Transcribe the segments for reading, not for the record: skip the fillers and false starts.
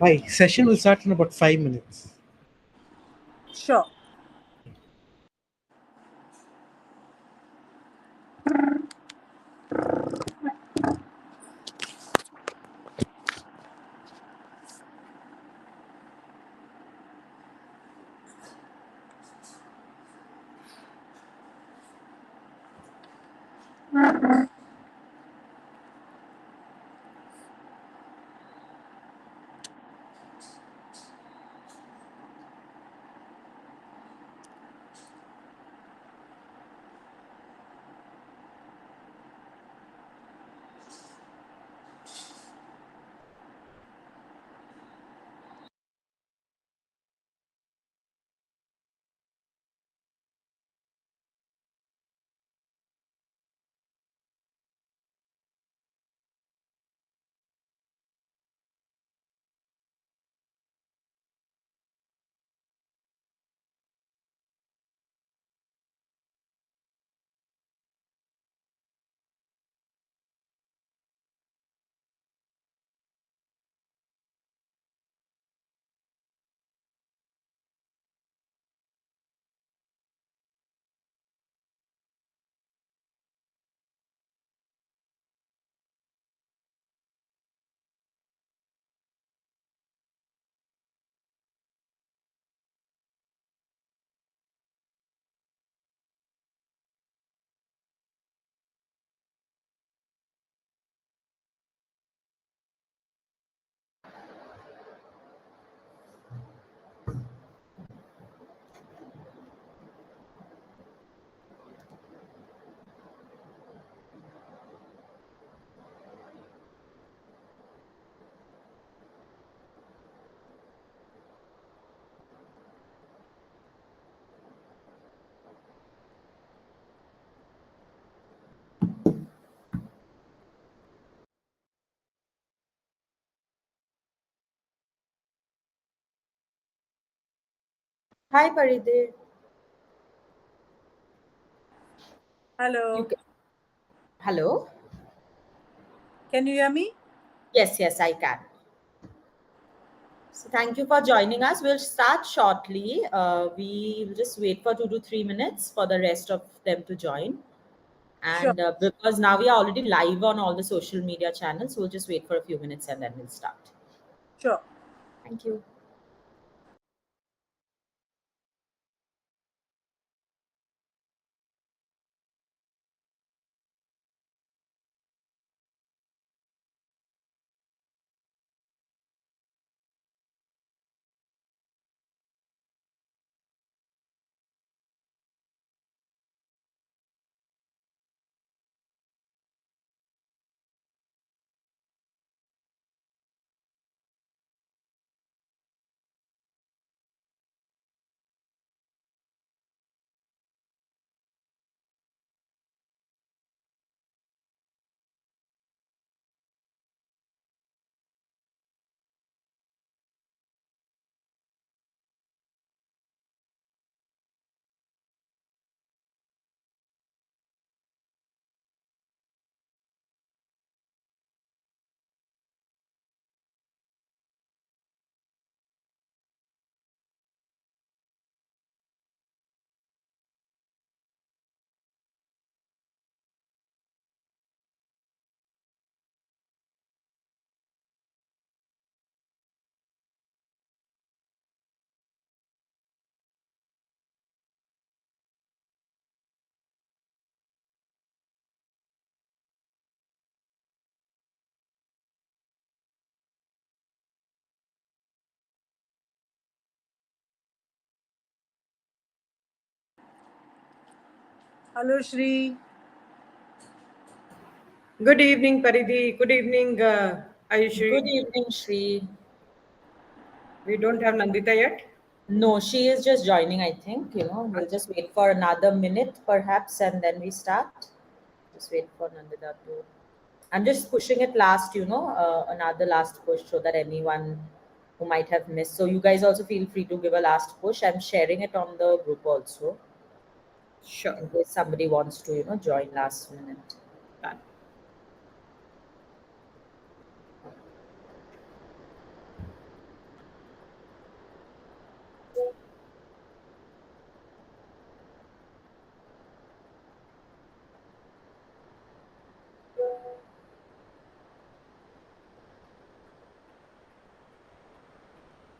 Hi, session will start in about 5 minutes. Sure. Hi, Paridhei. Hello. Hello? Can you hear me? Yes, I can. So thank you for joining us. We'll start shortly. We will just wait for 2 to 3 minutes for the rest of them to join. And because now we are already live on all the social media channels, we'll just wait for a few minutes and then we'll start. Sure. Thank you. Hello, Shri. Good evening, Paridhei. Good evening, Ayushree. Good evening, Shri. We don't have Nandita yet. No, she is just joining, I think. We'll just wait for another minute perhaps and then we start. Just wait for Nandita to. I'm just pushing it last, another last push so that anyone who might have missed. So you guys also feel free to give a last push. I'm sharing it on the group also. Sure. In case somebody wants to, join last minute. Done.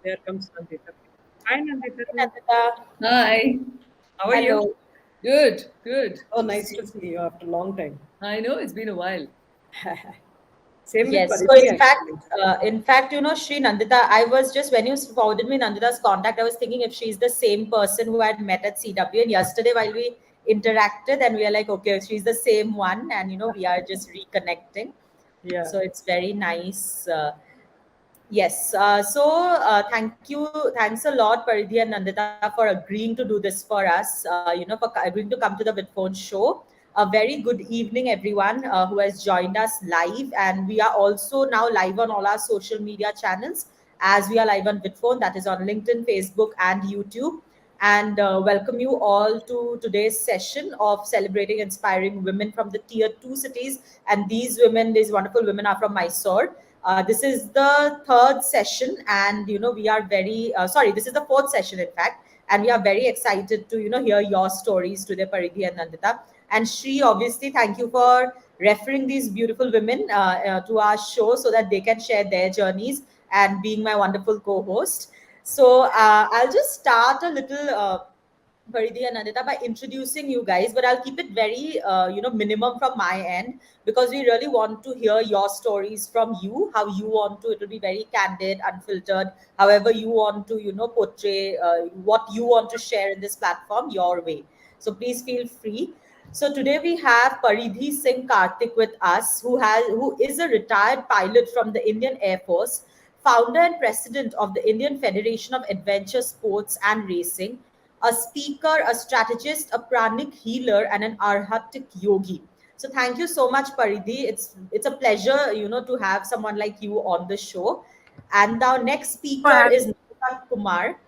There comes Nandita. Hi, Nandita. Nandita. Hi. How are you? Hello. Good, good. Oh, nice to see you after a long time. I know it's been a while. Same with Yes. So Paridhei, actually. in fact, Shri Nandita, I was just when you forwarded me Nandita's contact, I was thinking if she's the same person who I had met at CW. And yesterday, while we interacted, and we are like, okay, she's the same one, and we are just reconnecting. Yeah. So it's very nice. Yes. Thank you. Thanks a lot, Paridhi and Nandita, for agreeing to do this for us. For agreeing to come to the Bitphone show. A very good evening, everyone who has joined us live, and we are also now live on all our social media channels. As we are live on Bitphone, that is on LinkedIn, Facebook, and YouTube. And welcome you all to today's session of celebrating inspiring women from the tier 2 cities. And these wonderful women are from Mysore. This is the third session, and we are very sorry. This is the fourth session, in fact, and we are very excited to hear your stories today, Paridhi and Nandita. And Shri, obviously, thank you for referring these beautiful women to our show so that they can share their journeys and being my wonderful co-host. So I'll just start a little. Paridhi and Nandita by introducing you guys, but I'll keep it very, minimum from my end because we really want to hear your stories from you, how you want to. It will be very candid, unfiltered, however you want to, portray what you want to share in this platform your way. So please feel free. So today we have Paridhi Singh Karthik with us, who is a retired pilot from the Indian Air Force, founder and president of the Indian Federation of Adventure Sports and Racing, a speaker, a strategist, a pranic healer, and an arhatic yogi. So thank you so much, Paridhi. It's a pleasure, to have someone like you on the show. And our next For speaker having is Nandita Kumar,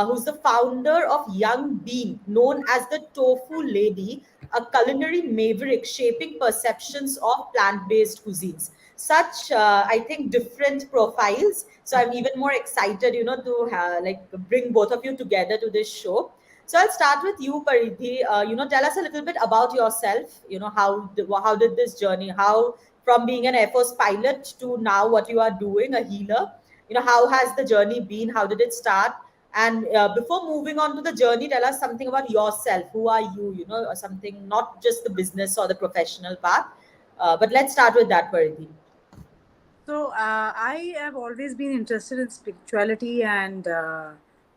who's the founder of Young Bean, known as the Tofu Lady, a culinary maverick shaping perceptions of plant-based cuisines. Such, I think, different profiles. So I'm even more excited, to bring both of you together to this show. So I'll start with you, Paridhi. Tell us a little bit about yourself. How did this journey? How from being an Air Force pilot to now what you are doing, a healer. How has the journey been? How did it start? And before moving on to the journey, tell us something about yourself. Who are you? Or something, not just the business or the professional path. But let's start with that, Paridhi. I have always been interested in spirituality and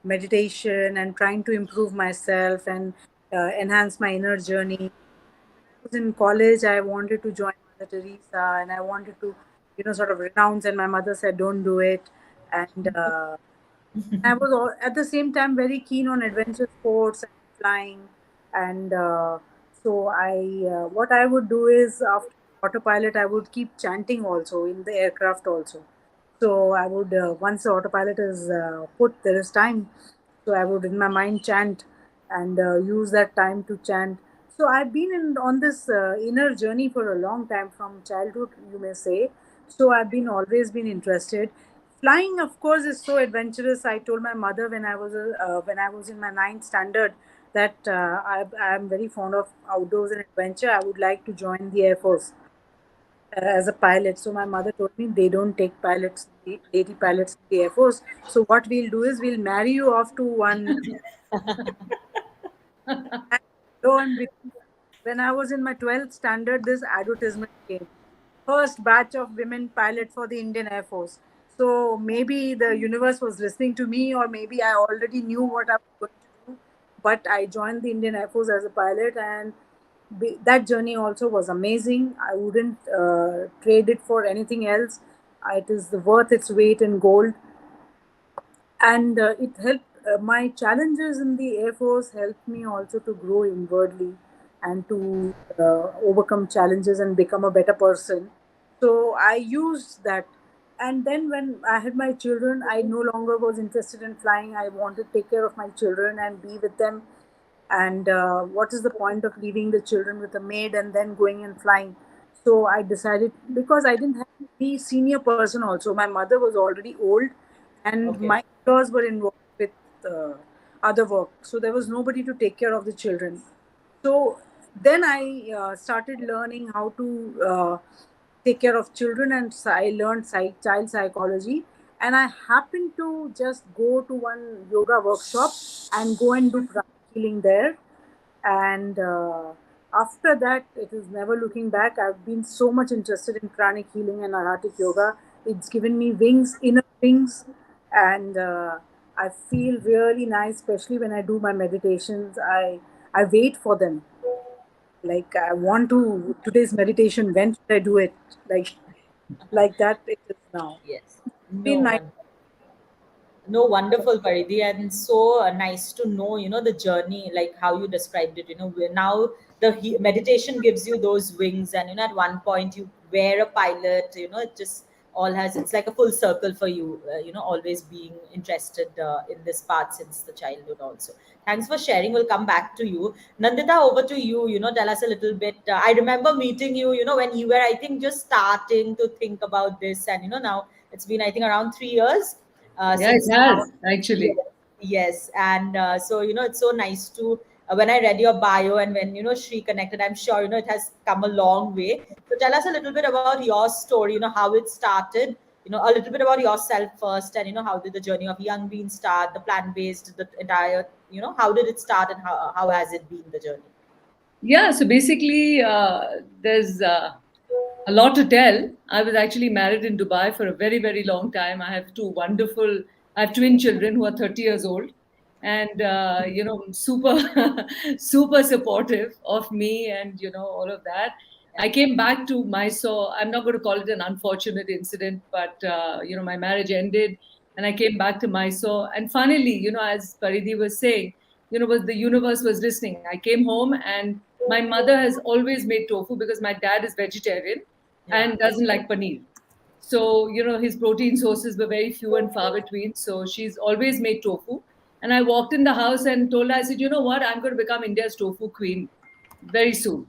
meditation and trying to improve myself and enhance my inner journey. When I was in college, I wanted to join Mother Teresa and I wanted to, sort of renounce. And my mother said, "Don't do it." And I was at the same time very keen on adventure sports and flying, and what I would do is after autopilot, I would keep chanting also in the aircraft also. So I would once the autopilot is put, there is time. So I would in my mind chant and use that time to chant. So I've been on this inner journey for a long time from childhood, you may say. So I've been always been interested. Flying, of course, is so adventurous. I told my mother when I was in my ninth standard that I am very fond of outdoors and adventure. I would like to join the Air Force as a pilot. So my mother told me they don't take pilots, lady pilots in the Air Force. So what we'll do is we'll marry you off to one. And lo and behold, when I was in my 12th standard, this advertisement came. First batch of women pilot for the Indian Air Force. So maybe the universe was listening to me, or maybe I already knew what I was going to do. But I joined the Indian Air Force as a pilot, and that journey also was amazing. I wouldn't trade it for anything else. It is worth its weight in gold, and it helped. My challenges in the Air Force helped me also to grow inwardly and to overcome challenges and become a better person. So I used that. And then when I had my children, I no longer was interested in flying. I wanted to take care of my children and be with them. And what is the point of leaving the children with a maid and then going and flying? So I decided, because I didn't have any senior person also. My mother was already old, and Okay. my in-laws were involved with other work. So there was nobody to take care of the children. So then I started learning how to take care of children, and I learned child psychology. and I happened to just go to one yoga workshop and go and do pranic healing there. And after that, it is never looking back. I've been so much interested in pranic healing and Aratic yoga. It's given me wings, inner wings, and I feel really nice, especially when I do my meditations. I wait for them. Like I want to today's meditation. When should I do it? Like that. It is now. Yes. Been No nice. one. No, wonderful, Paridhi, and so nice to know, the journey, like how you described it. Now the meditation gives you those wings, and at one point you wear a pilot. It just all has. It's like a full circle for you. Always being interested in this part since the childhood. Also, thanks for sharing. We'll come back to you, Nandita. Over to you. Tell us a little bit. I remember meeting you. When you were, I think, just starting to think about this, and now it's been, I think, around 3 years Yeah, it since now. has Yes, actually. yes. And so it's so nice to when I read your bio, and when Shri connected, I'm sure it has come a long way. So tell us a little bit about your story, how it started, a little bit about yourself first, and how did the journey of Young Bean start, the plant based, the entire, how did it start, and how has it been, the journey? Yeah, so basically, there's a lot to tell. I was actually married in Dubai for a very, very long time. I have twin children who are 30 years old, and super, super supportive of me, and all of that. I came back to Mysore. I'm not going to call it an unfortunate incident, but my marriage ended, and I came back to Mysore. And finally, as Paridhi was saying, was the universe was listening. I came home, and my mother has always made tofu because my dad is vegetarian Yeah. and doesn't like paneer. So, his protein sources were very few and far between. So she's always made tofu. And I walked in the house and told her, I said, you know what? I'm going to become India's tofu queen very soon.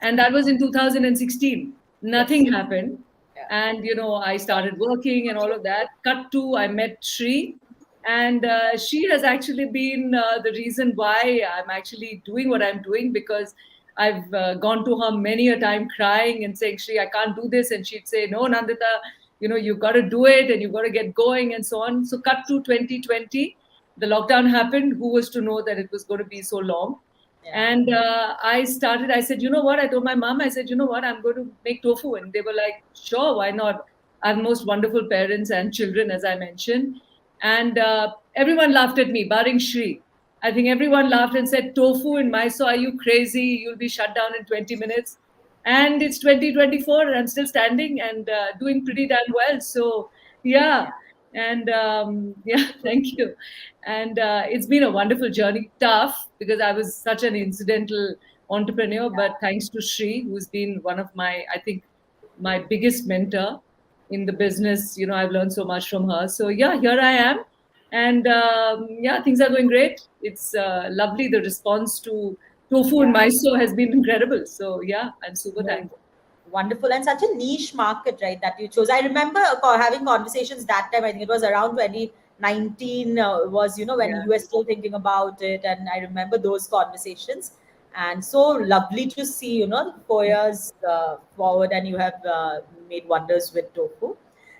And that was in 2016. Yes. Nothing happened. Yeah. And, I started working and all of that. Cut to, I met Shri. And she has actually been the reason why I'm actually doing what I'm doing, because I've gone to her many a time crying and saying, Shri, I can't do this. And she'd say, no, Nandita, you've got to do it and you've got to get going and so on. So cut to 2020, the lockdown happened. Who was to know that it was going to be so long? Yeah. And I said, you know what? I told my mom, I said, you know what? I'm going to make tofu. And they were like, sure, why not? I have most wonderful parents and children, as I mentioned. And everyone laughed at me, barring Shri. I think everyone laughed and said, tofu in Mysore, are you crazy? You'll be shut down in 20 minutes. And it's 2024 and I'm still standing and doing pretty damn well. So, yeah. And yeah, thank you. And it's been a wonderful journey, tough because I was such an incidental entrepreneur. But thanks to Shri, who's been one of my, I think, my biggest mentor in the business. I've learned so much from her. So yeah, here I am, and yeah, things are going great. It's lovely. The response to tofu in Mysore has been incredible. So yeah, I'm super No, thankful. wonderful, and such a niche market, right, that you chose. I remember having conversations that time. I think it was around 2019. Was when Yeah. you were still thinking about it, and I remember those conversations. And so lovely to see, 4 years forward, and you have made wonders with tofu.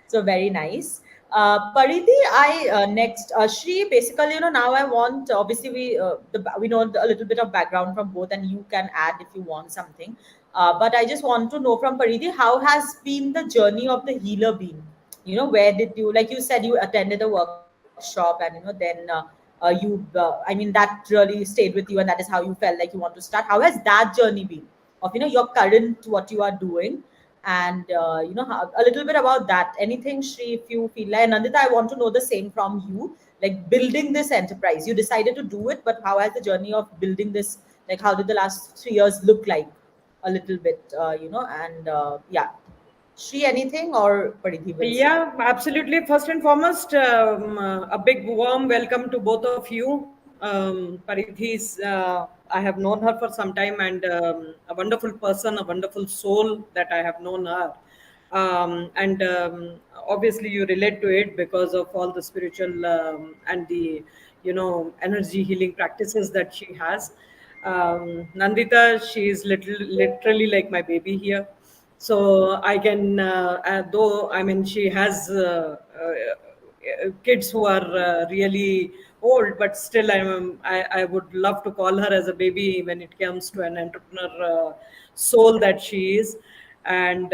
So very nice. Paridhi, I next Shri. Basically, now I want, obviously we know a little bit of background from both, and you can add if you want something. But I just want to know from Paridhi, how has been the journey of the healer been? Where did you, like you said, you attended a workshop, and then I mean, that really stayed with you, and that is how you felt like you want to start. How has that journey been of your current, what you are doing? And a little bit about that. Anything, Shri, if you feel like. And Nandita, I want to know the same from you. Like building this enterprise, you decided to do it, but how has the journey of building this? Like, how did the last 3 years look like? A little bit, and yeah. Shri, anything, or Paridhi will start? Yeah, absolutely. First and foremost, a big warm welcome to both of you. Paridhi's, I have known her for some time, and a wonderful person, a wonderful soul that I have known her. And obviously, you relate to it because of all the spiritual and the, energy healing practices that she has. Nandita, she is literally like my baby here. So I can, though I mean, she has kids who are really old, but still I would love to call her as a baby when it comes to an entrepreneur soul that she is. And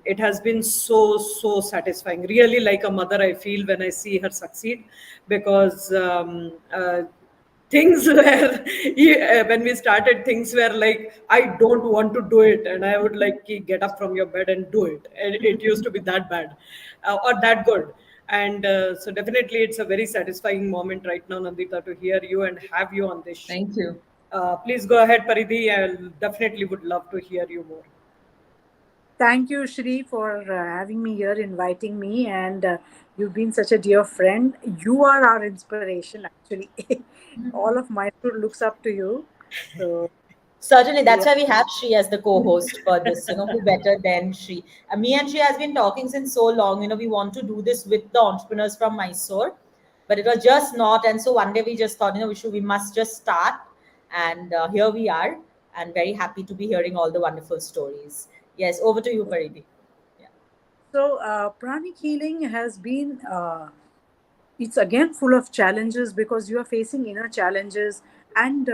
it has been so satisfying, really like a mother I feel when I see her succeed, because things were when we started, things were like, I don't want to do it, and I would like, get up from your bed and do it, and it used to be that bad, or that good. And so definitely it's a very satisfying moment right now, Nandita, to hear you and have you on this show. Thank you. Please go ahead, Paridhi. I definitely would love to hear you more. Thank you, Shri, for having me here, inviting me, and you've been such a dear friend. You are our inspiration, actually. All of Mysore looks up to you. So, Certainly, that's yeah. why we have Shri as the co-host for this. Who better than Shri? Me and Shri has been talking since so long. We want to do this with the entrepreneurs from Mysore, but it was just not. And so one day we just thought, we must just start. And here we are, and very happy to be hearing all the wonderful stories. Yes, over to you, Paridhi. Yeah. So, pranic healing has been, it's again full of challenges because you are facing inner challenges, and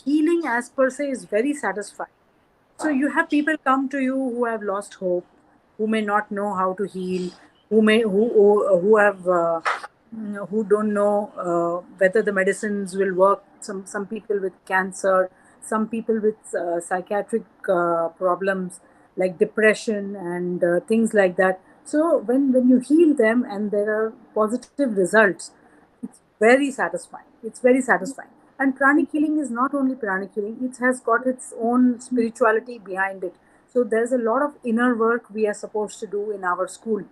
healing as per se is very satisfying. So you have people come to you who have lost hope, who may not know how to heal, who have who don't know whether the medicines will work. Some people with cancer, some people with psychiatric problems like depression and things like that. So when you heal them and there are positive results, it's very satisfying. It's very satisfying. And pranic healing is not only pranic healing, it has got its own spirituality behind it. So there's a lot of inner work we are supposed to do in our school.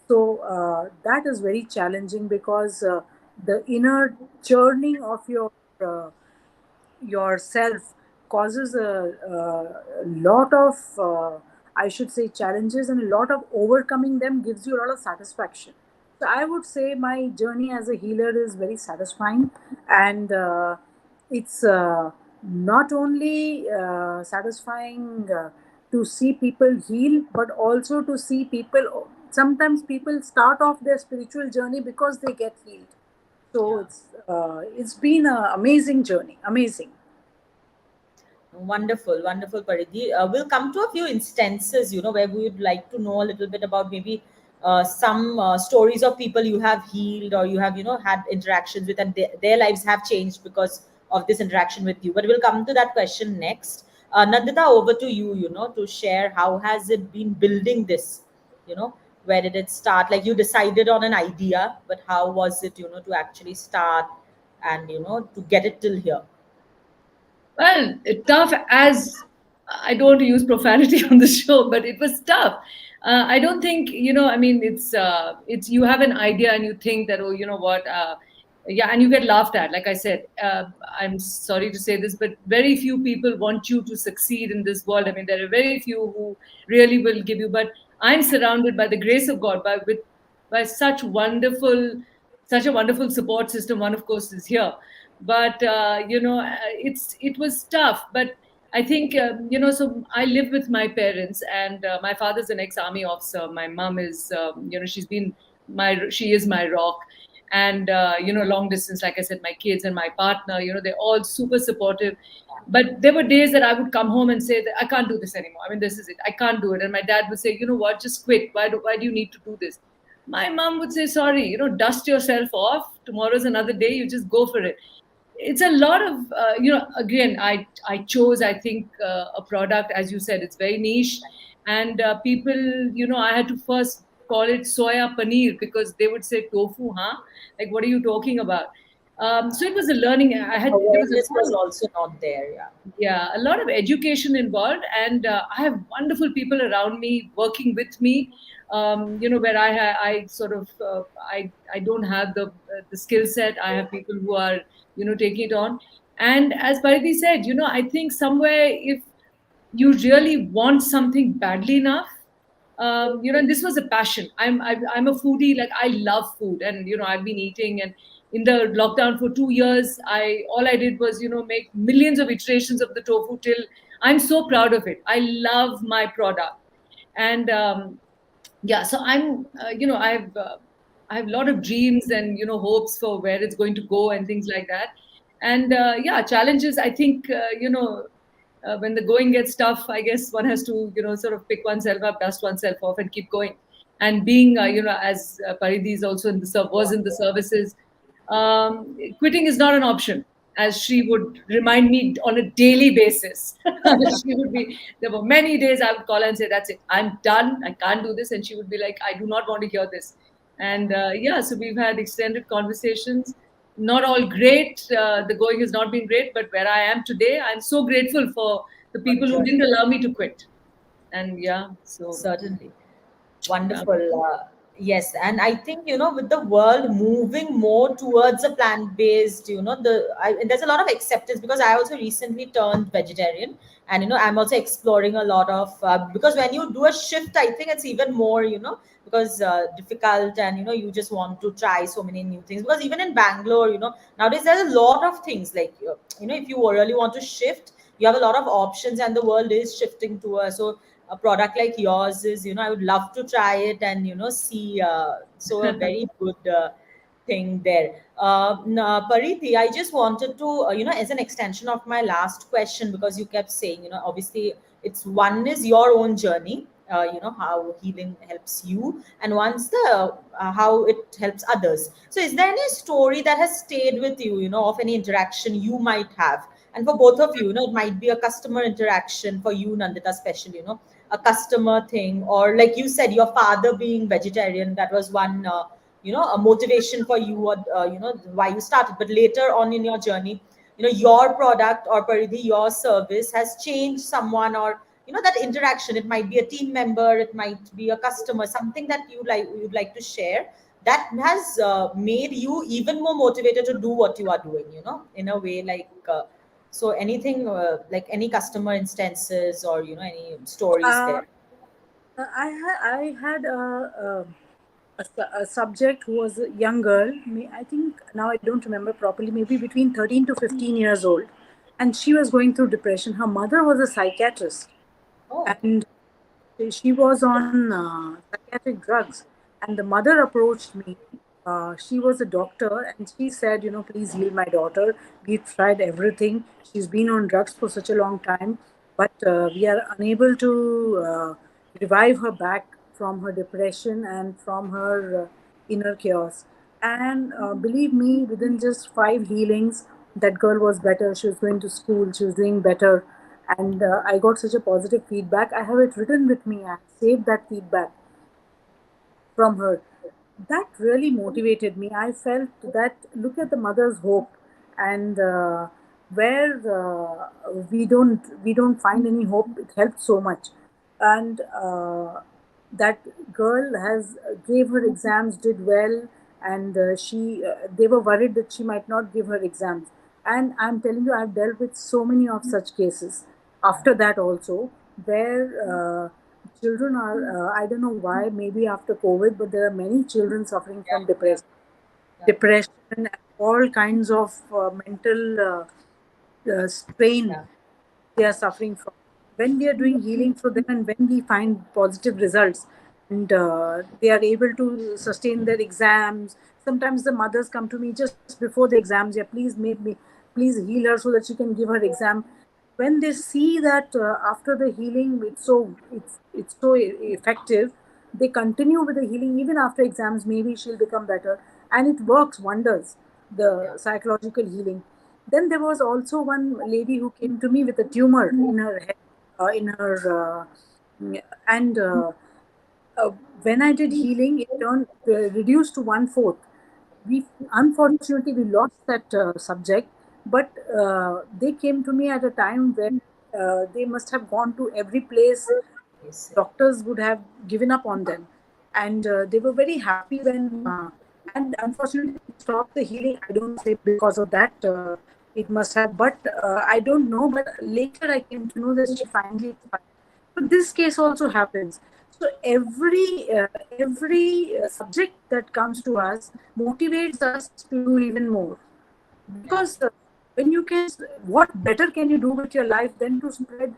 So that is very challenging because the inner churning of uh, yourself causes a lot of, I should say, challenges, and a lot of overcoming them gives you a lot of satisfaction. So I would say my journey as a healer is very satisfying, and it's not only satisfying to see people heal, but also to see people. Sometimes people start off their spiritual journey because they get healed. So Yeah. it's been an amazing journey, amazing. Wonderful, wonderful, Paridhi. We'll come to a few instances, where we would like to know a little bit about maybe some stories of people you have healed or you have, had interactions with, and their lives have changed because of this interaction with you. But we'll come to that question next. Nandita, over to you, to share how has it been building this, where did it start? Like you decided on an idea, but how was it, to actually start and, to get it till here? Well, tough as I don't want to use profanity on the show, but it was tough. I don't think I mean, it's you have an idea and you think that, oh, you know what, yeah, and you get laughed at. Like I said, I'm sorry to say this, but very few people want you to succeed in this world. I mean, there are very few who really will give you. But I'm surrounded by the grace of God, by such a wonderful support system. One, of course, is here, but it was tough. But I think so I live with my parents, and my father's an ex-army officer. My mom is she is my rock. And long distance, like I said, my kids and my partner, they're all super supportive. But there were days that I would come home and say that I can't do this anymore. I mean, this is it, I can't do it. And my dad would say, you know what, just quit. Why do you need to do this? My mom would say, sorry, dust yourself off. Tomorrow's another day. You just go for it. It's a lot of, again, I chose, I think, a product, as you said, it's very niche. And people, I had to first call it soya paneer because they would say tofu, huh? Like, what are you talking about? So it was a learning. There was Awareness a was lot of, also not there. Yeah. yeah, a lot of education involved. And I have wonderful people around me working with me, where I sort of I don't have the skill set. I have people who are taking it on. And as Paridhi said, I think somewhere, if you really want something badly enough, and this was a passion. I'm a foodie. Like, I love food, and I've been eating. And in the lockdown for 2 years, I all I did was make millions of iterations of the tofu till I'm so proud of it. I love my product. And yeah, so I have a lot of dreams and hopes for where it's going to go and things like that. And yeah, challenges. I think when the going gets tough, I guess one has to sort of pick oneself up, dust oneself off, and keep going. And being as Paridhei is also in the was in the services, quitting is not an option, as she would remind me on a daily basis. She would be, there were many days I would call her and say, that's it, I'm done, I can't do this. And she would be like, I do not want to hear this. And yeah, so we've had extended conversations, not all great. The going has not been great, but where I am today, I'm so grateful for the people who didn't allow me to quit. And yeah, so Certainly. Wonderful. Yes, and I think with the world moving more towards a plant-based, there's a lot of acceptance, because I also recently turned vegetarian, and I'm also exploring a lot of because when you do a shift, I think it's even more because difficult, and you just want to try so many new things, because even in Bangalore, nowadays there's a lot of things like if you really want to shift, you have a lot of options, and the world is shifting to a product like yours is, I would love to try it and see. So a very good thing there. Paridhei, I just wanted to, as an extension of my last question, because you kept saying, obviously it's one is your own journey, how healing helps you, and one's the how it helps others. So is there any story that has stayed with you, of any interaction you might have? And for both of you, it might be a customer interaction for you, Nandita, especially, a customer thing, or like you said, your father being vegetarian, that was one a motivation for you, or why you started. But later on in your journey, your product, or Paridhei, your service has changed someone, or that interaction. It might be a team member, it might be a customer, something that you'd like to share that has made you even more motivated to do what you are doing, in a way, like so anything like any customer instances, or any stories Uh, there. I had a subject who was a young girl. I think now I don't remember properly. Maybe between 13 to 15 years old, and she was going through depression. Her mother was a psychiatrist, Oh, and she was on psychiatric drugs. And the mother approached me. She was a doctor, and she said, please heal my daughter. We've tried everything. She's been on drugs for such a long time, but we are unable to revive her back from her depression and from her inner chaos. And believe me, within just 5 healings, that girl was better. She was going to school. She was doing better, and I got such a positive feedback. I have it written with me. I saved that feedback from her. That really motivated me. I felt that, look at the mother's hope, and where we don't find any hope, it helped so much. And that girl has gave her exams, did well, and she they were worried that she might not give her exams. And I'm telling you, I've dealt with so many of such cases after that also, where children are, I don't know why, maybe after COVID, but there are many children suffering from depression and all kinds of mental strain yeah. they are suffering from. When we are doing healing for them, and when we find positive results, and they are able to sustain their exams. Sometimes the mothers come to me just before the exams. Yeah, please heal her so that she can give her exam. When they see that after the healing, it's so effective, they continue with the healing even after exams. Maybe she'll become better, and it works wonders. The psychological healing. Then there was also one lady who came to me with a tumor in her head, in her, and when I did healing, it turned reduced to 1/4. We unfortunately we lost that subject, but they came to me at a time where they must have gone to every place. Yes. Doctors would have given up on them, and they were very happy when. And unfortunately, we stopped the healing. I don't say because of that. It must have, but I don't know. But later, I came to know that she finally expired. So this case also happens. So every subject that comes to us motivates us to do even more, because when you can, what better can you do with your life than to spread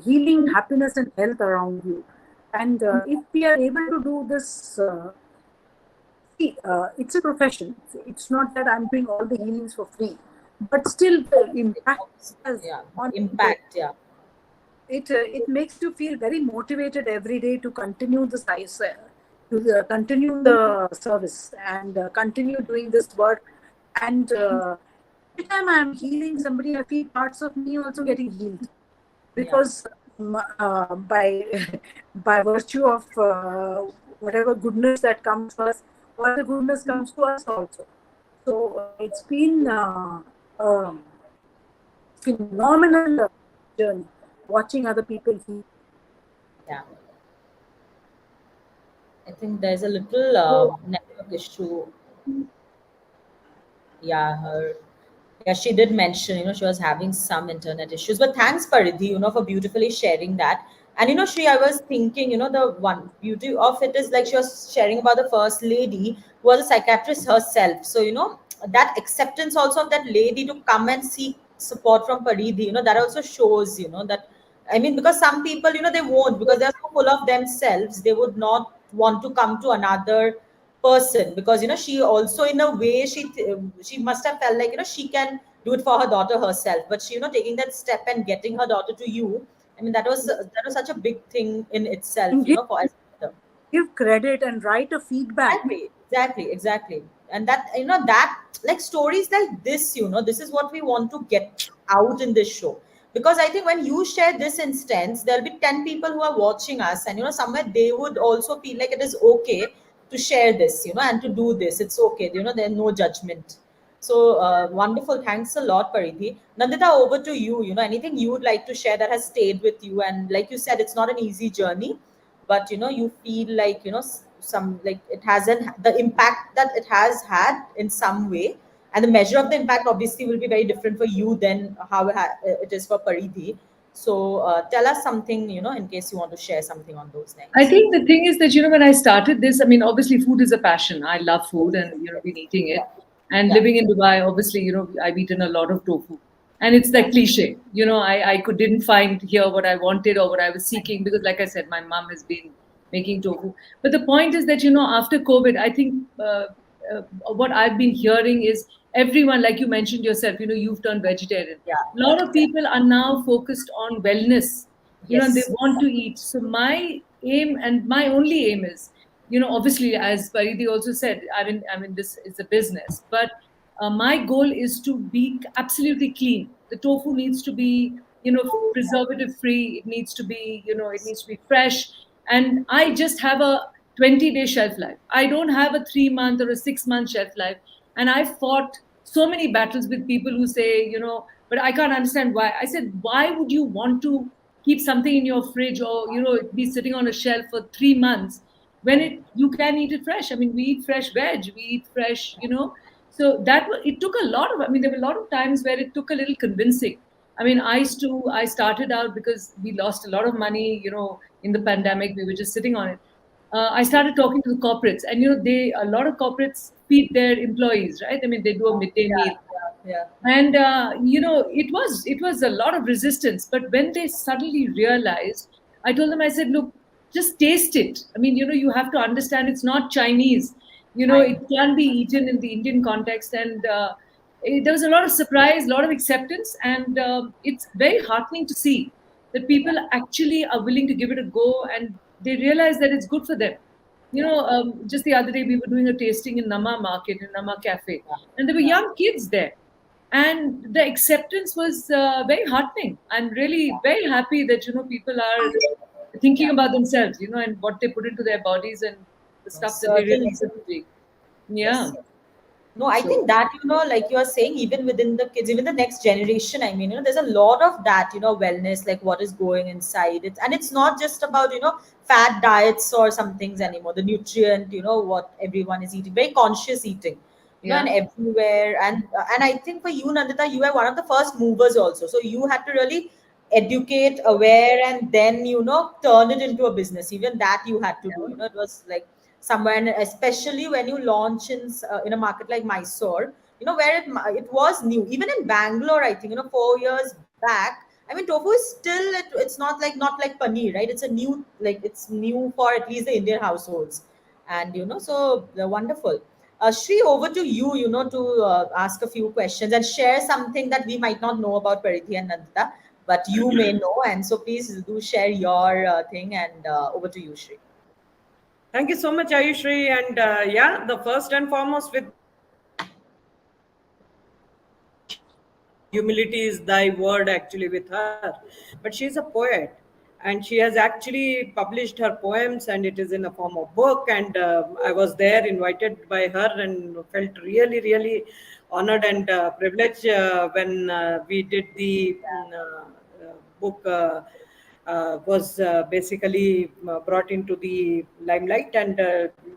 healing, happiness, and health around you? And if we are able to do this See, it's a profession. It's not that I'm doing all the healings for free, but still the impact has Yeah, on people. impact. Yeah, It makes you feel very motivated every day to continue the size, to continue the service and continue doing this work. And every time I'm healing somebody, I feel parts of me also getting healed yeah, because by by virtue of whatever goodness that comes to us, all the goodness comes to us also. So it's been a phenomenal journey watching other people heal. yeah. I think there's a little So network issue. Yeah, yeah, she did mention, she was having some internet issues. But thanks, Paridhi, for beautifully sharing that. And Shri, I was thinking, the one beauty of it is like she was sharing about the first lady who was a psychiatrist herself. So, that acceptance also of that lady to come and seek support from Paridhi, that also shows, that I mean, because some people, they won't, because they're so full of themselves, they would not want to come to another person, because she also in a way she must have felt like she can do it for her daughter herself, but she taking that step and getting her daughter to you. I mean, that was such a big thing in itself, and for as a mother. give credit and write a feedback. Exactly. And that, that like stories like this, this is what we want to get out in this show. Because I think when you share this instance, there'll be 10 people who are watching us, and somewhere they would also feel like it is okay to share this, and to do this. It's okay, there's no judgment. So wonderful. Thanks a lot, Paridhi. Nandita, over to you. Anything you would like to share that has stayed with you? And like you said, it's not an easy journey, but you feel like some, like it hasn't the impact that it has had in some way, and the measure of the impact obviously will be very different for you than how it is for Paridhi. So tell us something, in case you want to share something on those I lines. think the thing is that, when I started this, I mean, obviously food is a passion. I love food and, been eating Yeah, it. And yeah, living in Dubai, obviously, I've eaten a lot of tofu. And it's that cliche, didn't find here what I wanted or what I was seeking because, like I said, my mom has been making tofu. But the point is that, after COVID, I think what I've been hearing is everyone, like you mentioned yourself, you've turned vegetarian. yeah, A yeah, lot of exactly. people are now focused on wellness, and they Yes, want to eat. So my aim and my only aim is, obviously, as Paridhi also said, I mean, this is a business, but my goal is to be absolutely clean. The tofu needs to be, preservative free. It needs to be, it needs to be fresh. And I just have a 20-day shelf life. I don't have a 3 month or a 6 month shelf life. And I fought so many battles with people who say, but I can't understand why. I said, why would you want to keep something in your fridge or, be sitting on a shelf for 3 months when you can eat it fresh? I mean, we eat fresh veg, we eat fresh, So it took a lot of, I mean, there were a lot of times where it took a little convincing. I mean, I started out because we lost a lot of money, in the pandemic. We were just sitting on it. I started talking to the corporates, and a lot of corporates feed their employees, right? I mean, they do a midday yeah, meal, yeah, and it was a lot of resistance. But when they suddenly realized, I told them, I said, look, just taste it. I mean, you have to understand it's not Chinese. I It can be eaten in the Indian context, and there was a lot of surprise, a lot of acceptance, and it's very heartening to see that people yeah, actually are willing to give it a go, and they realize that it's good for them. yeah, Just the other day we were doing a tasting in Nama Market, in Nama Cafe, yeah, and there were yeah, young kids there, and the acceptance was very heartening. I'm really very happy that people are thinking yeah. about themselves, and what they put into their bodies and the No, stuff that they really certainly. put into. Yeah. Yes. No, I So think that, like you are saying, even within the kids, even the next generation, I mean, there's a lot of that, wellness, like what is going inside it. And it's not just about, fat diets or some things anymore, the nutrient, what everyone is eating, very conscious eating, and yeah. everywhere. And I think for you, Nandita, you were one of the first movers also. So you had to really educate, aware, and then, turn it into a business. Even that you had to do, it was like somewhere, and especially when you launch in a market like Mysore, where it was new. Even in Bangalore, I think, 4 years back, I mean, tofu is still, it's not like paneer, right? It's a new, like it's new for at least the Indian households. And so wonderful. Shri, over to you, to ask a few questions and share something that we might not know about Paridhei and Nandita, but you may know. And so please do share your thing, and over to you, Shri. Thank you so much, Ayushree. And yeah, the first and foremost with humility is thy word actually with her. But she's a poet, and she has actually published her poems, and it is in a form of book. And I was there, invited by her, and felt really, really honored and privileged when we did the book. Was basically brought into the limelight, and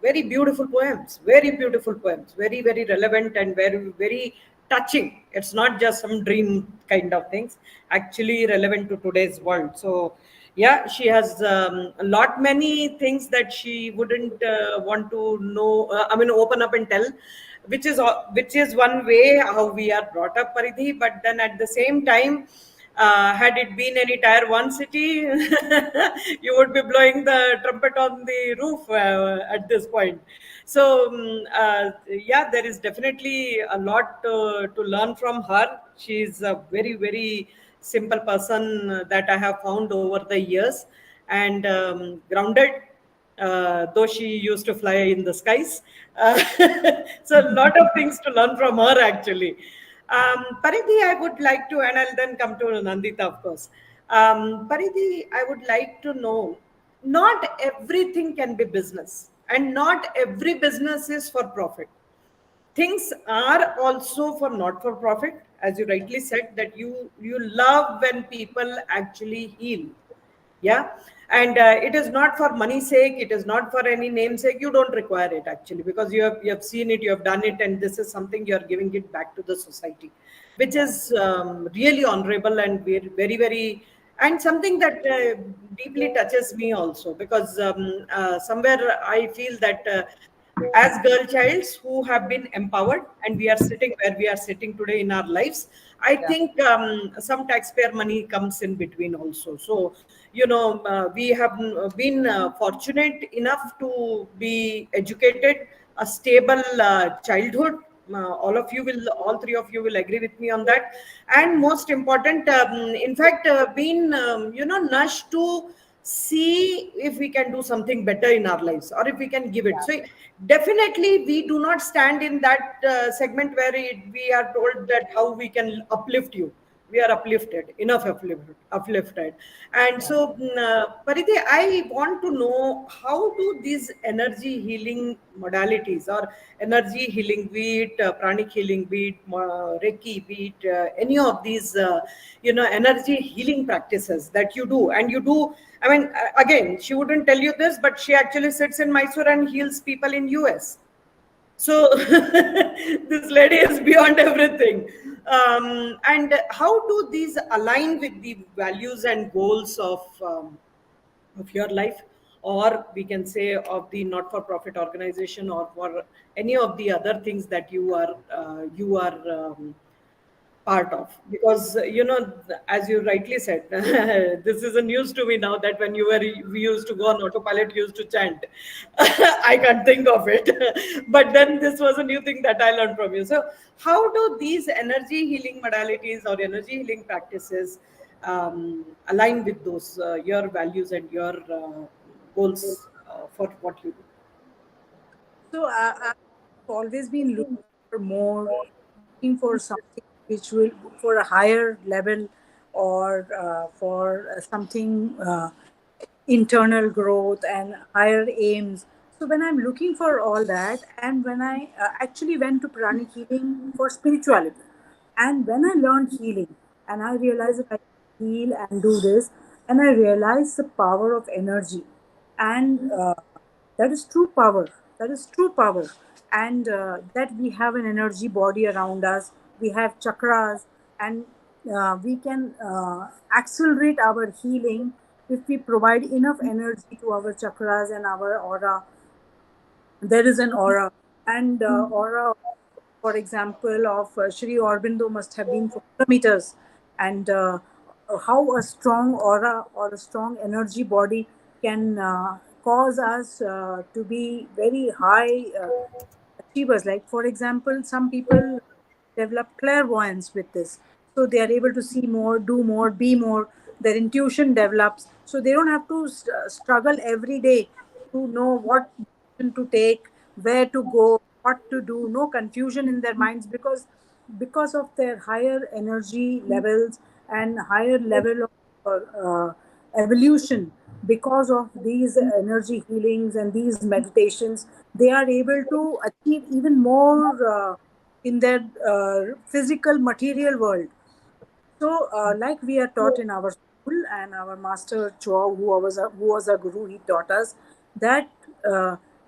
very beautiful poems, very, very relevant and very, very touching. It's not just some dream kind of things, actually relevant to today's world. So yeah, she has a lot many things that she wouldn't want to know, open up and tell, which is one way how we are brought up, Paridhi. But then at the same time, had it been any tier one city, you would be blowing the trumpet on the roof at this point. So, yeah, there is definitely a lot to learn from her. She's a very, very simple person that I have found over the years, and grounded, though she used to fly in the skies. Uh, so, a lot of things to learn from her actually. Paridhi, I would like to, and I'll then come to Nandita, of course. Paridhi, I would like to know, not everything can be business, and not every business is for profit. Things are also for not for profit, as you rightly said, that you love when people actually heal. Yeah. And it is not for money's sake, it is not for any namesake. You don't require it actually, because you have seen it, you have done it, and this is something you are giving it back to the society, which is really honorable and very, very, very, and something that deeply touches me also, because somewhere I feel that as girl childs who have been empowered, and we are sitting where we are sitting today in our lives, I Yeah. think some taxpayer money comes in between also. So we have been fortunate enough to be educated, a stable childhood. All three of you will agree with me on that. And most important, in fact, been nudged to see if we can do something better in our lives, or if we can give it. So definitely we do not stand in that segment where we are told that how we can uplift you. We are uplifted, enough uplifted. And so, Paridhi, I want to know, how do these energy healing modalities, or energy healing, be it pranic healing, be it Reiki, be it any of these, energy healing practices that you do, and you do. I mean, again, she wouldn't tell you this, but she actually sits in Mysore and heals people in US. So this lady is beyond everything. And how do these align with the values and goals of your life, or we can say of the not-for-profit organization, or for any of the other things that you are part of? Because as you rightly said, this is a news to me now, that when we used to go on autopilot, used to chant. I can't think of it. But then this was a new thing that I learned from you. So how do these energy healing modalities or energy healing practices align with those your values and your goals for what you do? So I've always been looking for more, looking for something which will, for a higher level, or for something internal growth and higher aims. So when I'm looking for all that, and when I actually went to pranic healing for spirituality, and when I learned healing, and I realized that I can heal and do this, and I realized the power of energy, and that is true power. That is true power, and that we have an energy body around us. We have chakras, and we can accelerate our healing if we provide enough energy to our chakras and our aura. There is an aura, and aura, for example, of Sri Aurobindo must have been for kilometers, and how a strong aura or a strong energy body can cause us to be very high achievers. Like, for example, some people develop clairvoyance with this. So they are able to see more, do more, be more. Their intuition develops. So they don't have to struggle every day to know what decision to take, where to go, what to do. No confusion in their minds, because of their higher energy levels and higher level of evolution. Because of these energy healings and these meditations, they are able to achieve even more in their physical material world. So, like we are taught in our school, and our master Cho, who was a guru, he taught us that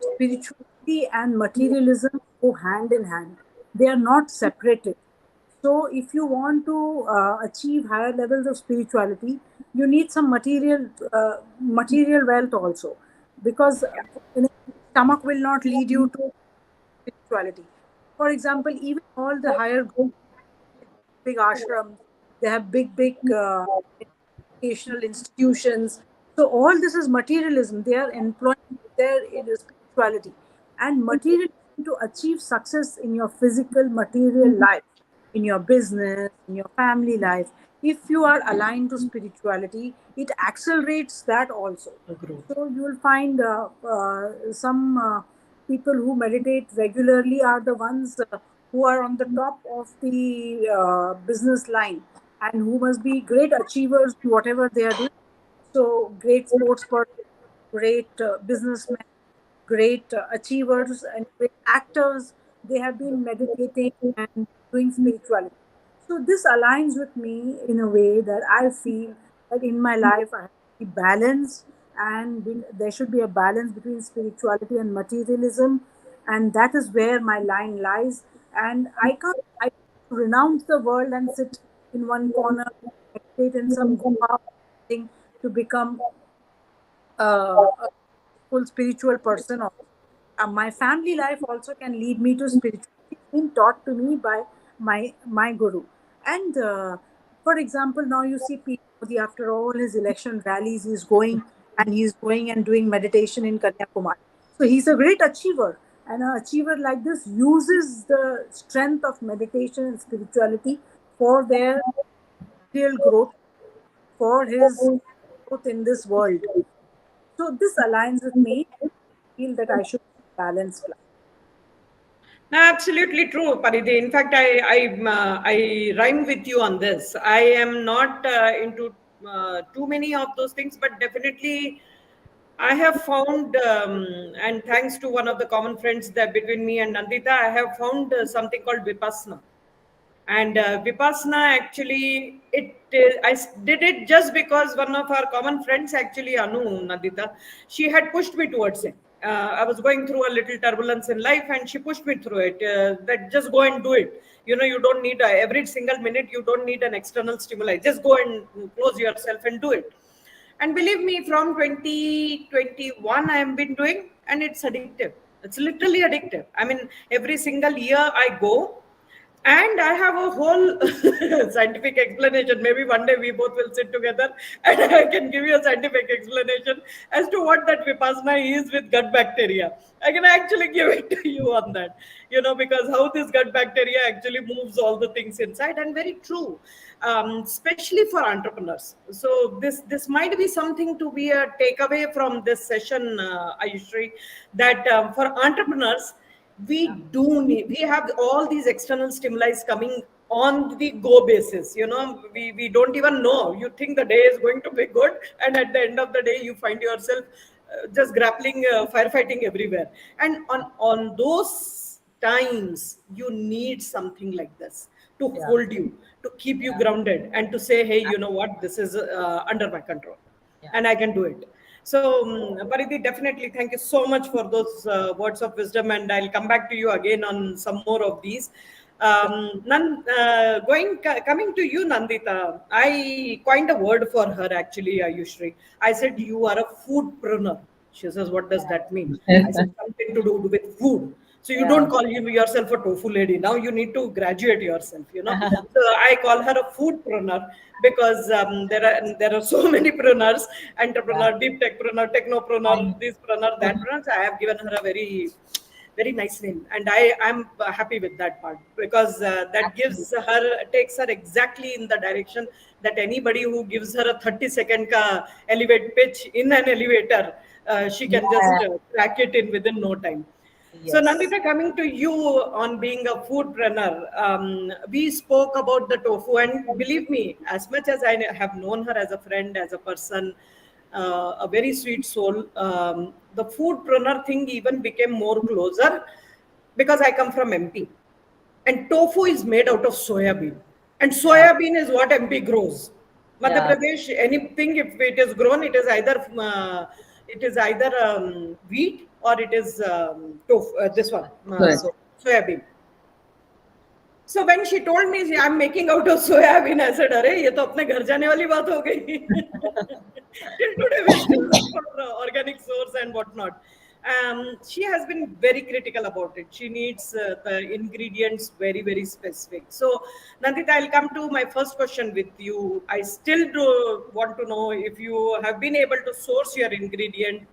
spirituality and materialism go hand in hand. They are not separated. So, if you want to achieve higher levels of spirituality, you need some material wealth also, because stomach will not lead you to spirituality. For example, even all the higher big ashrams, they have big educational institutions. So all this is materialism. They are employing their in spirituality and materialism to achieve success in your physical material life, in your business, in your family life. If you are aligned to spirituality, it accelerates that also. So you will find some people who meditate regularly are the ones who are on the top of the business line, and who must be great achievers in whatever they are doing. So great sports person, great businessmen, great achievers, and great actors. They have been meditating and doing spirituality. So this aligns with me in a way that I feel that in my life I have to be balanced, and there should be a balance between spirituality and materialism, and that is where my line lies. And I renounce the world and sit in one corner, meditate in some guha thing to become a full spiritual person. My family life also can lead me to spirituality. It's been taught to me by my guru. And for example, now you see P. Modi, after all his election rallies, he's going and doing meditation in Kanyakumari. So he's a great achiever. And an achiever like this uses the strength of meditation and spirituality for their real growth, for his growth in this world. So this aligns with me. I feel that I should balance life. Absolutely true, Paridhei. In fact, I rhyme with you on this. I am not into too many of those things, but definitely I have found, and thanks to one of the common friends that between me and Nandita, I have found something called Vipassana. And Vipassana, actually, did it just because one of our common friends, actually Anu, Nandita, she had pushed me towards it. I was going through a little turbulence in life, and she pushed me through it, that just go and do it. You don't need every single minute, you don't need an external stimuli, just go and close yourself and do it. And believe me, from 2021 I have been doing, and it's addictive. It's literally addictive. I mean, every single year I go, and I have a whole scientific explanation. Maybe one day we both will sit together and I can give you a scientific explanation as to what that Vipassana is with gut bacteria. I can actually give it to you on that, because how this gut bacteria actually moves all the things inside, and very true, especially for entrepreneurs. So this might be something to be a takeaway from this session, Ayushree, that for entrepreneurs, we have all these external stimuli coming on the go basis. We don't even know. You think the day is going to be good, and at the end of the day you find yourself just grappling, firefighting everywhere. And on those times you need something like this to hold you, to keep you grounded, and to say, hey, you know what, this is under my control, and I can do it. So, Paridhei, definitely thank you so much for those words of wisdom, and I'll come back to you again on some more of these. Coming to you, Nandita, I coined a word for her, actually, Ayushree. I said, you are a foodpreneur. She says, what does that mean? I said, something to do with food. So you don't call yourself a tofu lady. Now you need to graduate yourself, So I call her a foodpreneur because there are so many preneurs, entrepreneur, deep techpreneur, technopreneur, this preneur, that preneur. So I have given her a very nice name, and I'm happy with that part because that takes her exactly in the direction that anybody who gives her a 30-second elevate pitch in an elevator, she can just crack it in within no time. Yes. So Nandita, coming to you on being a foodpreneur, we spoke about the tofu, and believe me, as much as I have known her as a friend, as a person, a very sweet soul, the foodpreneur thing even became more closer because I come from MP, and tofu is made out of soya bean, and soya bean is what MP grows. Madhya Pradesh, anything if it is grown, it is either wheat or it is tofu. This one, soya bean. So when she told me I'm making out of soya bean, I said, "Arey, ये तो अपने घर जाने वाली बात हो गई." Till today, we still look for organic source and whatnot. She has been very critical about it. She needs the ingredients very, very specific. So, Nandita, I'll come to my first question with you. I still do want to know if you have been able to source your ingredient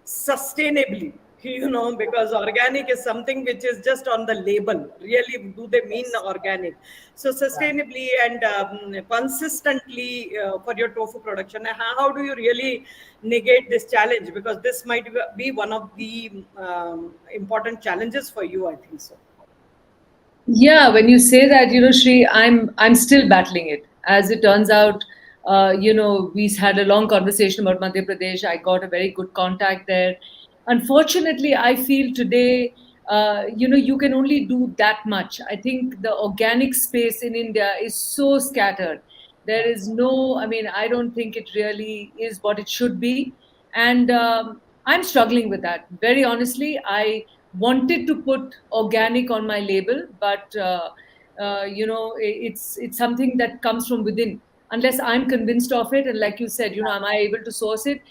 sustainably. Because organic is something which is just on the label. Really, do they mean organic? So sustainably and consistently for your tofu production, how do you really negate this challenge? Because this might be one of the important challenges for you, I think so. Yeah, when you say that, Shri, I'm still battling it. As it turns out, we had a long conversation about Madhya Pradesh. I got a very good contact there. Unfortunately, I feel today, you can only do that much. I think the organic space in India is so scattered. There is I don't think it really is what it should be. And I'm struggling with that. Very honestly, I wanted to put organic on my label, but it's something that comes from within. Unless I'm convinced of it, and like you said, am I able to source it?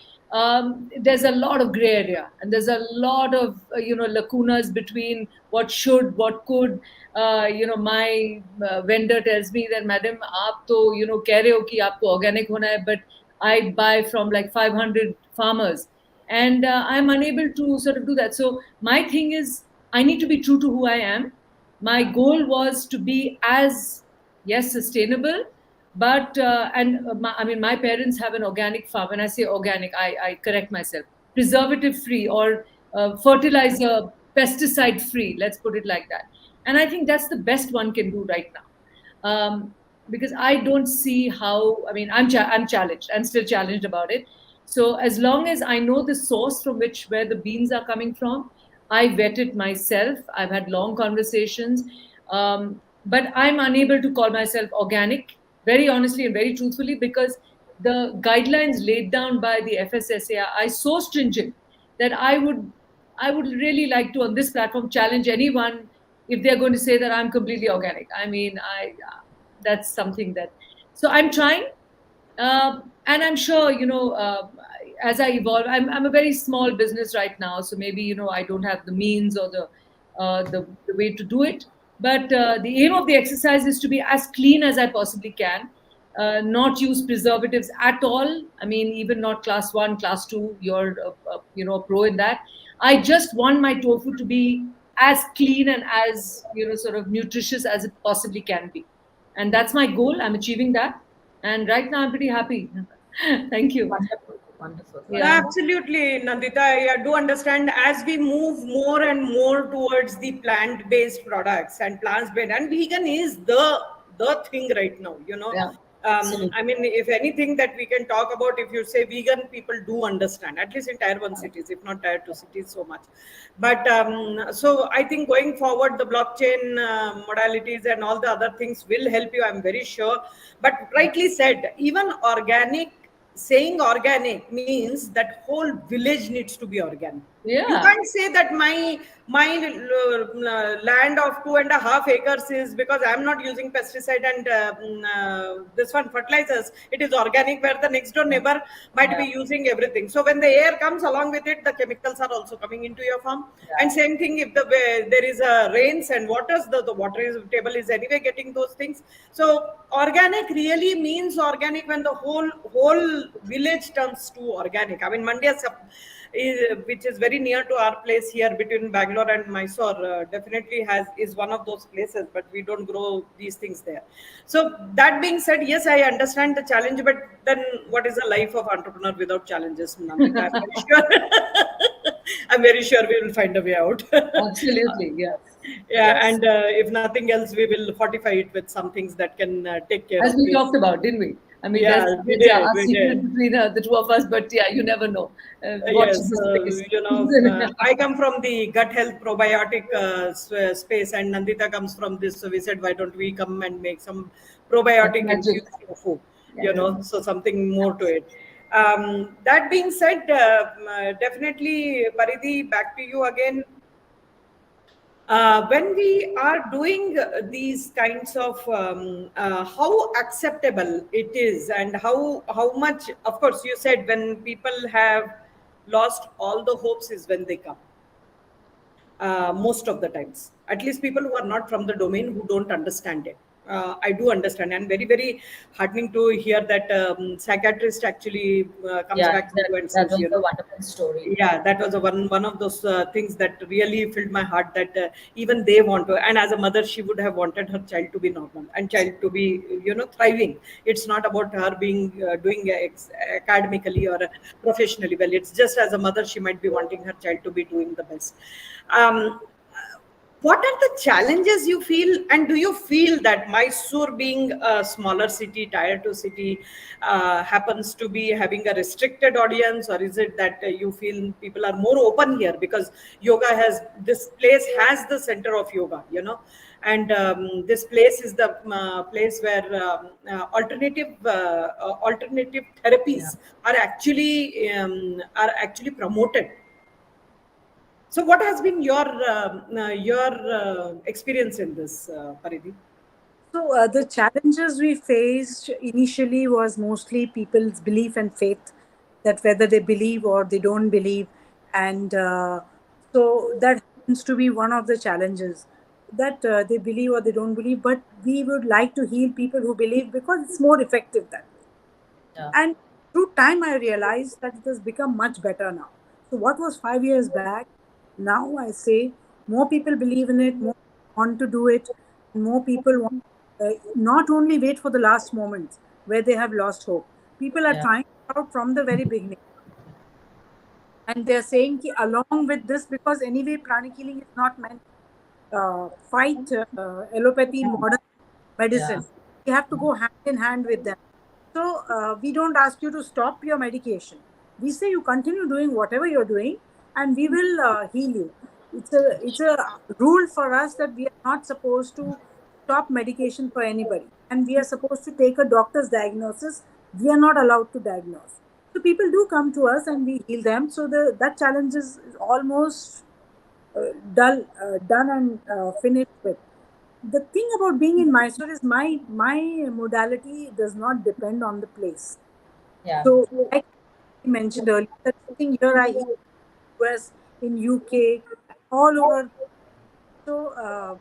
There's a lot of gray area, and there's a lot of lacunas between what should, what could. My vendor tells me that, madam, aap to keh rahe ho ki aapko organic hona hai, but I buy from like 500 farmers, and I'm unable to sort of do that. So my thing is, I need to be true to who I am. My goal was to be as sustainable, but my parents have an organic farm. When I say organic, I correct myself, preservative free or fertilizer pesticide free, let's put it like that. And I think that's the best one can do right now, because I don't see how. I'm challenged. I'm still challenged about it. So as long as I know the source from where the beans are coming from, I vet it myself. I've had long conversations, but I'm unable to call myself organic, very honestly and very truthfully, because the guidelines laid down by the FSSAI are so stringent that I would really like to, on this platform, challenge anyone if they're going to say that I'm completely organic. That's something that. So I'm trying. And I'm sure, as I evolve, I'm a very small business right now, so maybe I don't have the means or the way to do it. But the aim of the exercise is to be as clean as I possibly can, not use preservatives at all. Even not class 1, class 2. You're a pro in that. I just want my tofu to be as clean and as sort of nutritious as it possibly can be, and that's my goal. I'm achieving that. And right now, I'm pretty happy. Thank you. Wonderful. Yeah. Absolutely, Nandita. I do understand as we move more and more towards the plant-based products and plants-based, and vegan is the thing right now. Yeah. If anything that we can talk about, if you say vegan, people do understand, at least in tier 1 cities, if not tier 2 cities so much. But so I think going forward, the blockchain modalities and all the other things will help you, I'm very sure. But rightly said, even saying organic means that whole village needs to be organic. Yeah. You can't say that my land of 2.5 acres is because I'm not using pesticide and this one fertilizers. It is organic, where the next door neighbor might be using everything. So when the air comes along with it, the chemicals are also coming into your farm. And same thing, if there is a rains and waters, the water table is anyway getting those things. So organic really means organic when the whole village turns to organic. I mean, Mandya, which is very near to our place here between Bangalore and Mysore, definitely is one of those places, but we don't grow these things there. So that being said, yes, I understand the challenge, but then what is the life of entrepreneur without challenges, Nandita? I'm very sure. I'm very sure we will find a way out. Absolutely, yes. Yeah, Yes. and if nothing else, we will fortify it with some things that can take care As of we this. talked about, didn't we? I mean, Yeah, we there's did. a We secret did. between the two of us, but yeah, you never know. Watch Yes, this space. I come from the gut health probiotic space, and Nandita comes from this. So we said, why don't we come and make some That's probiotic magic. infused tofu? Yeah. So something more to it. That being said, definitely, Paridhi, back to you again. When we are doing these kinds of how acceptable it is, and how much, of course, you said when people have lost all the hopes is when they come, most of the times, at least people who are not from the domain, who don't understand it. I do understand, and very, very heartening to hear that psychiatrist actually comes back to you and that says, was a wonderful story. yeah, that was one of those things that really filled my heart, that even they want to, and as a mother, she would have wanted her child to be normal and child to be thriving. It's not about her being doing academically or professionally well. It's just as a mother, she might be wanting her child to be doing the best. um, what are the challenges you feel, and do you feel that Mysore, being a smaller city, tier 2 city, happens to be having a restricted audience, or is it that you feel people are more open here because this place has the center of yoga, and this place is the place where alternative therapies are actually promoted. So, what has been your experience in this, Paridhi? So the challenges we faced initially was mostly people's belief and faith, that whether they believe or they don't believe, and so that happens to be one of the challenges, that they believe or they don't believe. But we would like to heal people who believe because it's more effective that way. Yeah. And through time, I realized that it has become much better now. So what was 5 years back, now I say more people believe in it, more want to do it, and more people want not only wait for the last moments where they have lost hope. People are Yeah. trying it out from the very beginning, and they're saying ki, along with this, because anyway pranic healing is not meant fight allopathy, modern Yeah. medicine. You have to go hand in hand with them. So we don't ask you to stop your medication. We say you continue doing whatever you're doing, and we will heal you. It's a rule for us that we are not supposed to stop medication for anybody, and we are supposed to take a doctor's diagnosis. We are not allowed to diagnose. So people do come to us, and we heal them. So that challenge is almost done and finished with. The thing about being in Mysore is my modality does not depend on the place. Yeah. So, like I mentioned earlier, that sitting here I heal US, in UK, all over. So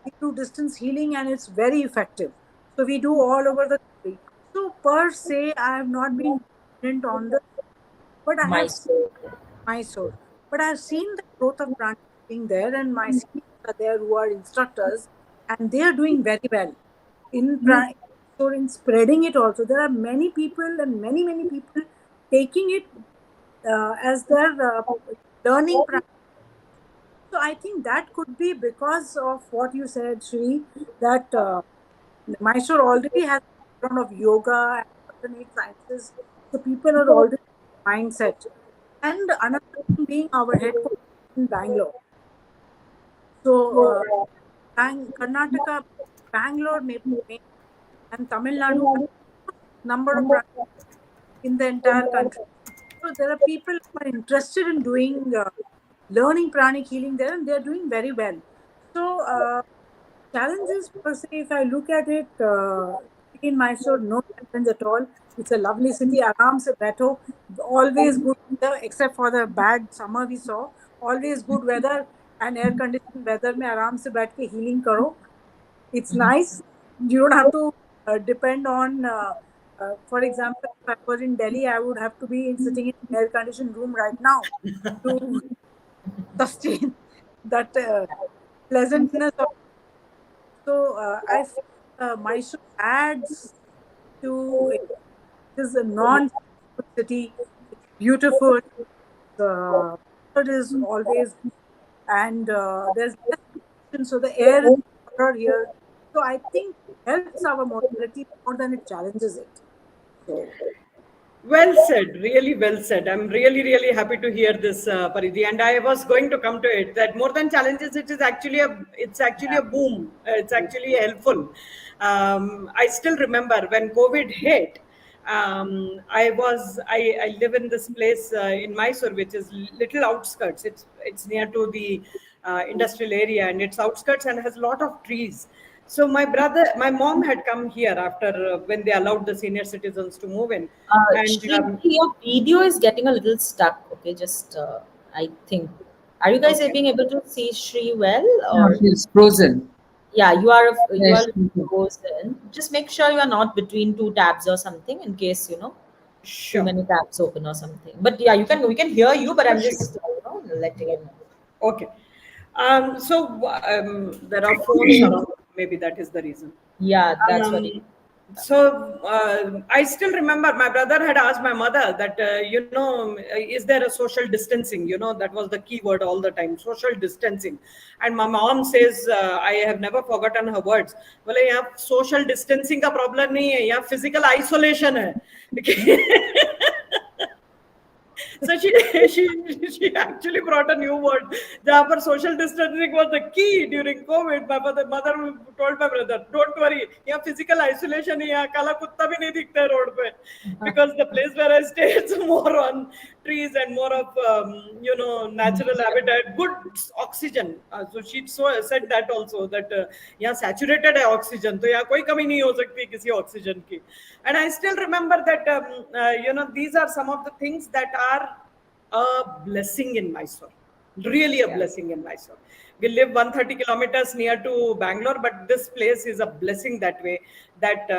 we do distance healing, and it's very effective. So we do all over the country. So per se, I have not been dependent on the, but I have seen Mysore. Mysore. But I've seen the growth of brand being there, and my seniors are there who are instructors, and they are doing very well in so in spreading it also. There are many people and many people taking it as their learning practice. So I think that could be because of what you said, Sri, that Mysore already has a background of yoga and alternate sciences. So people are already mindset. And another thing being our headquarters in Bangalore. So Karnataka, Bangalore, and Tamil Nadu have number of branches in the entire country. So there are people who are interested in doing learning pranic healing there, and they're doing very well. So challenges per se, if I look at it, in Mysore, no challenge at all. It's a lovely city. Aram se baitho. Always good weather, except for the bad summer we saw. Always good weather and air conditioned weather. में आराम से बैठ के healing करो. It's nice. You don't have to depend on. For example, if I was in Delhi, I would have to be sitting in an air conditioned room right now to sustain that pleasantness of. So I feel Mysore adds to it. It is a non city. It's beautiful. The weather is always good, and there's less pollution, so the air is purer here. So I think it helps our mortality more than it challenges it. So Well said, really well said. I'm really, really happy to hear this, Paridhi. And I was going to come to it that more than challenges, it's actually a boom. It's actually helpful. I still remember when COVID hit. I live in this place in Mysore, which is little outskirts. It's near to the industrial area, and it's outskirts and has a lot of trees. So my mom had come here after when they allowed the senior citizens to move in, and Shri, your video is getting a little stuck. Okay, just I think. Are you guys okay. being able to see Shri well, No, or she's frozen. yeah, you are Yes, frozen. Just make sure you are not between two tabs or something, in case too Sure. many tabs open or something. But yeah, we can hear you, but I'm Sure. just letting you know. Okay. There are phones around. Maybe that is the reason. Yeah, that's what it. Um, so I still remember my brother had asked my mother that, is there a social distancing? That was the key word all the time, social distancing. And my mom says, I have never forgotten her words. Well, यहाँ social distancing का problem नहीं है, यहाँ physical isolation है. So she actually brought a new word. जहाँ पर social distancing was the key during COVID. My mother told my brother, "Don't worry, यहाँ physical isolation है, यहाँ काला कुत्ता भी नहीं दिखता है रोड पे, because the place where I stay it's more on trees and more of natural habitat, good oxygen." So she said that also that यहाँ saturated है oxygen, तो यहाँ कोई कमी नहीं हो सकती किसी oxygen की. And I still remember that these are some of the things that are a blessing in Mysore, really a blessing in Mysore. We live 130 kilometers near to Bangalore, but this place is a blessing that way, that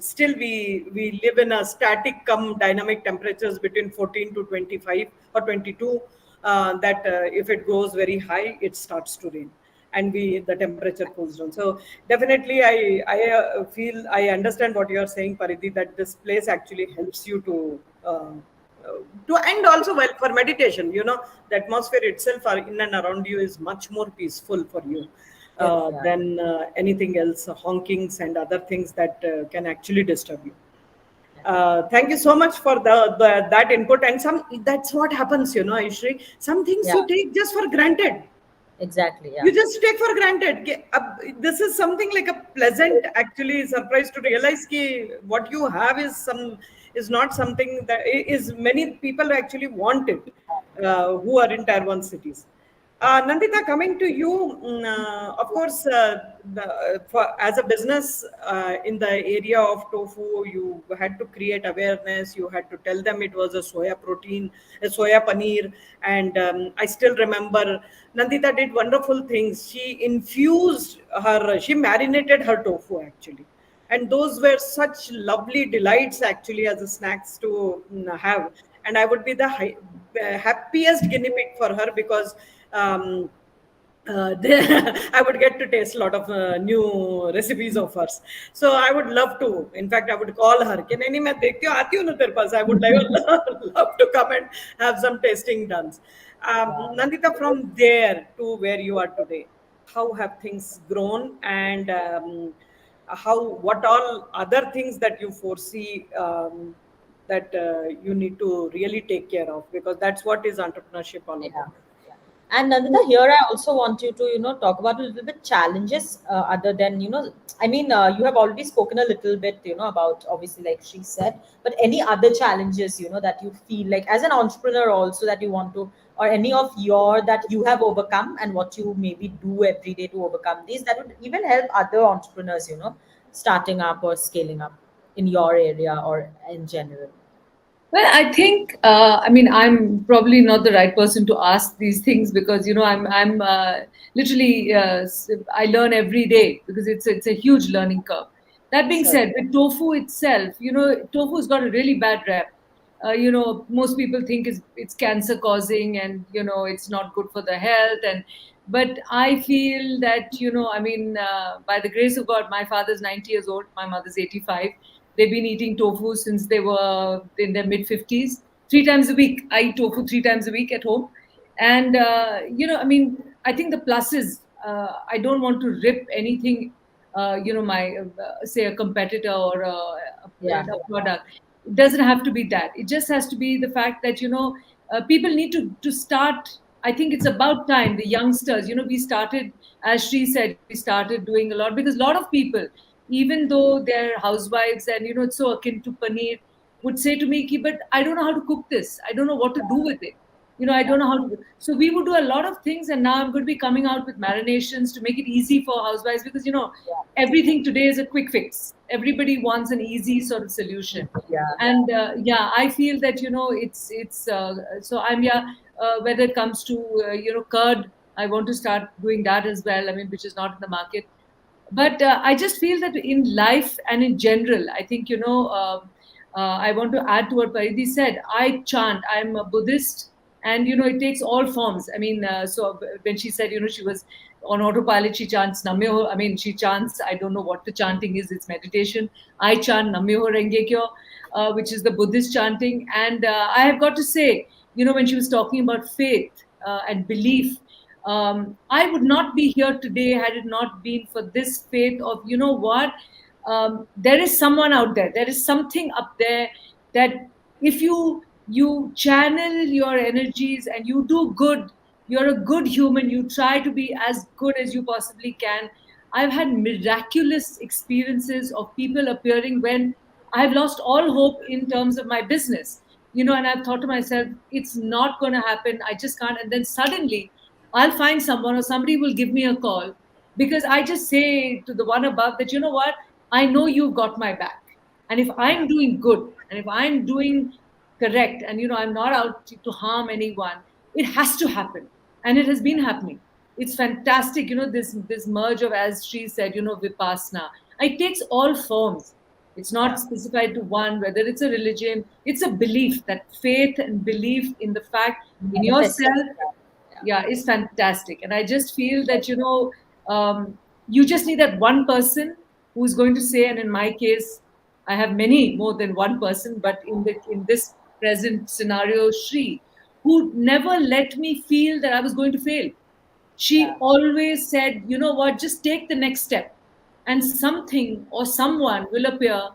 still we live in a static come dynamic temperatures between 14 to 25 or 22, that if it goes very high, it starts to rain, and the temperature cools down. So definitely I feel I understand what you are saying, Paridhi, that this place actually helps you to and also well for meditation. The atmosphere itself in and around you is much more peaceful for you than anything else, honkings and other things that can actually disturb you. Thank you so much for that input. And that's what happens, Ayushree. Some things you take just for granted. Exactly. Yeah. You just take for granted. This is something like a pleasant, actually, surprise to realize that what you have is not something that is many people actually want it, who are in Tier 1 cities. Nandita, coming to you, of course, as a business in the area of tofu, you had to create awareness. You had to tell them it was a soya protein, a soya paneer. And I still remember Nandita did wonderful things. She marinated her tofu actually. And those were such lovely delights actually as a snacks to have. And I would be the happiest guinea pig for her, because I would get to taste a lot of new recipes of hers. So I would love to. In fact, I would call her. I would love to come and have some tasting done. Nandita, from there to where you are today, how have things grown, and what all other things that you foresee that you need to really take care of, because that's what is entrepreneurship all about. Yeah. And Nandita, here I also want you to talk about a little bit challenges other than I mean you have already spoken a little bit about, obviously, like she said, but any other challenges that you feel like as an entrepreneur also that you want to or any of your that you have overcome and what you maybe do every day to overcome these, that would even help other entrepreneurs, starting up or scaling up in your area or in general? Well, I think, I mean, I'm probably not the right person to ask these things because, I'm literally, I learn every day because it's a huge learning curve. That being Sure. said, with tofu itself, tofu's got a really bad rep. Most people think it's cancer causing and, it's not good for the health. But I feel that, I mean, by the grace of God, my father's 90 years old, my mother's 85. They've been eating tofu since they were in their mid 50s. 3 times a week. I eat tofu 3 times a week at home. And, I mean, I think the pluses, I don't want to rip anything, my, say, a competitor or a product. It doesn't have to be that. It just has to be the fact that, people need to start. I think it's about time, the youngsters, we started, as Shri said, we started doing a lot because a lot of people, even though they're housewives and it's so akin to paneer, would say to me, "Ki, but I don't know how to cook this. I don't know what to do with it. I don't know how to." So we would do a lot of things, and now I'm going to be coming out with marinations to make it easy for housewives because everything today is a quick fix. Everybody wants an easy sort of solution, and I feel that it's so I'm whether it comes to curd, I want to start doing that as well. I mean, which is not in the market, but I just feel that in life and in general, I think I want to add to what Paridhei said. I chant. I'm a Buddhist, and it takes all forms. I mean, so when she said she was on autopilot, she chants Namyoho. I mean, she chants. I don't know what the chanting is. It's meditation. I chant Namyoho Renge Kyo, which is the Buddhist chanting. And I have got to say, when she was talking about faith and belief, I would not be here today had it not been for this faith of, what, there is someone out there, there is something up there that if you channel your energies and you do good, you're a good human, you try to be as good as you possibly can. I've had miraculous experiences of people appearing when I've lost all hope in terms of my business, and I've thought to myself, it's not going to happen. I just can't. And then suddenly I'll find someone or somebody will give me a call because I just say to the one above that, what, I know you've got my back. And if I'm doing good and if I'm doing correct and, I'm not out to harm anyone, it has to happen. And it has been happening. It's fantastic, this merge of, as she said, Vipassana. It takes all forms. It's not specified to one, whether it's a religion, it's a belief, that faith and belief in the fact in yourself, is fantastic. And I just feel that you just need that one person who's going to say, and in my case I have many more than one person, but in this present scenario, Shri, who never let me feel that I was going to fail. She always said, what, just take the next step and something or someone will appear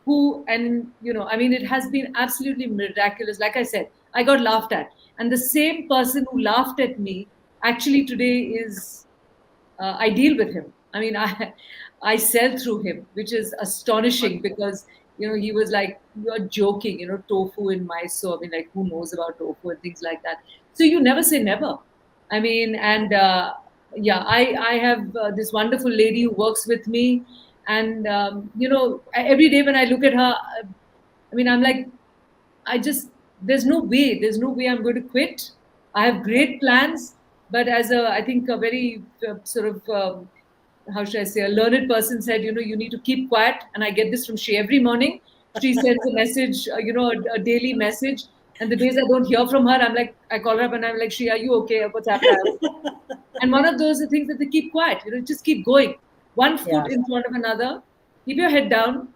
who, and I mean, it has been absolutely miraculous. Like I said, I got laughed at, and the same person who laughed at me actually today is, I deal with him. I mean, I sell through him, which is astonishing because he was like, "You're joking, tofu in Mysore." I mean, like, who knows about tofu and things like that? So you never say never. I mean, and I have this wonderful lady who works with me, and every day when I look at her, I mean, I'm like, there's no way I'm going to quit. I have great plans, but I think a very sort of, how should I say, a learned person said, you need to keep quiet. And I get this from Shri every morning. She sends a message, a daily message. And the days I don't hear from her, I'm like, I call her up and I'm like, Shri, are you okay? What's happening? And one of those are things that they keep quiet, just keep going. One foot in front of another, keep your head down,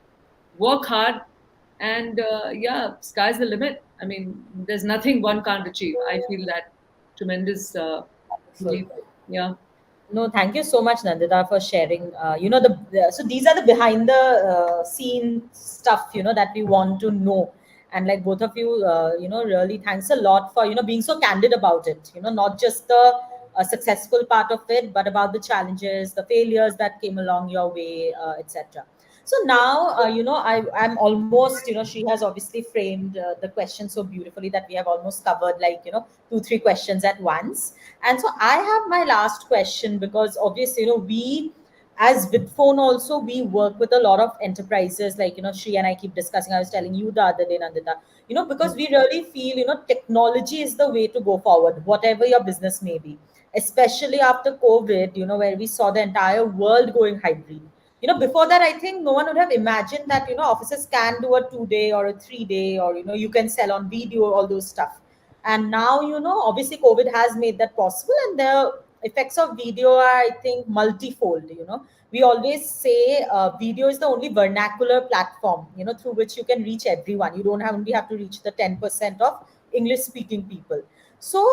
work hard, and sky's the limit. I mean, there's nothing one can't achieve. I feel that tremendous belief. Yeah. No, thank you so much, Nandita, for sharing. So these are the behind the scene stuff, that we want to know. And like both of you, really thanks a lot for, being so candid about it, not just the successful part of it, but about the challenges, the failures that came along your way, etc. So now, I'm almost, she has obviously framed the question so beautifully that we have almost covered like, two, three questions at once. And so I have my last question, because obviously, we as Vidphone also, we work with a lot of enterprises, like, Shri and I keep discussing. I was telling you the other day, Nandita, because we really feel, technology is the way to go forward, whatever your business may be, especially after COVID, where we saw the entire world going hybrid. Before that, I think no one would have imagined that, offices can do a 2 day or a 3 day, or, you can sell on video, all those stuff. And now, obviously COVID has made that possible, and the effects of video are, I think, multifold. We always say video is the only vernacular platform, through which you can reach everyone. You don't only have to reach the 10% of English speaking people. So,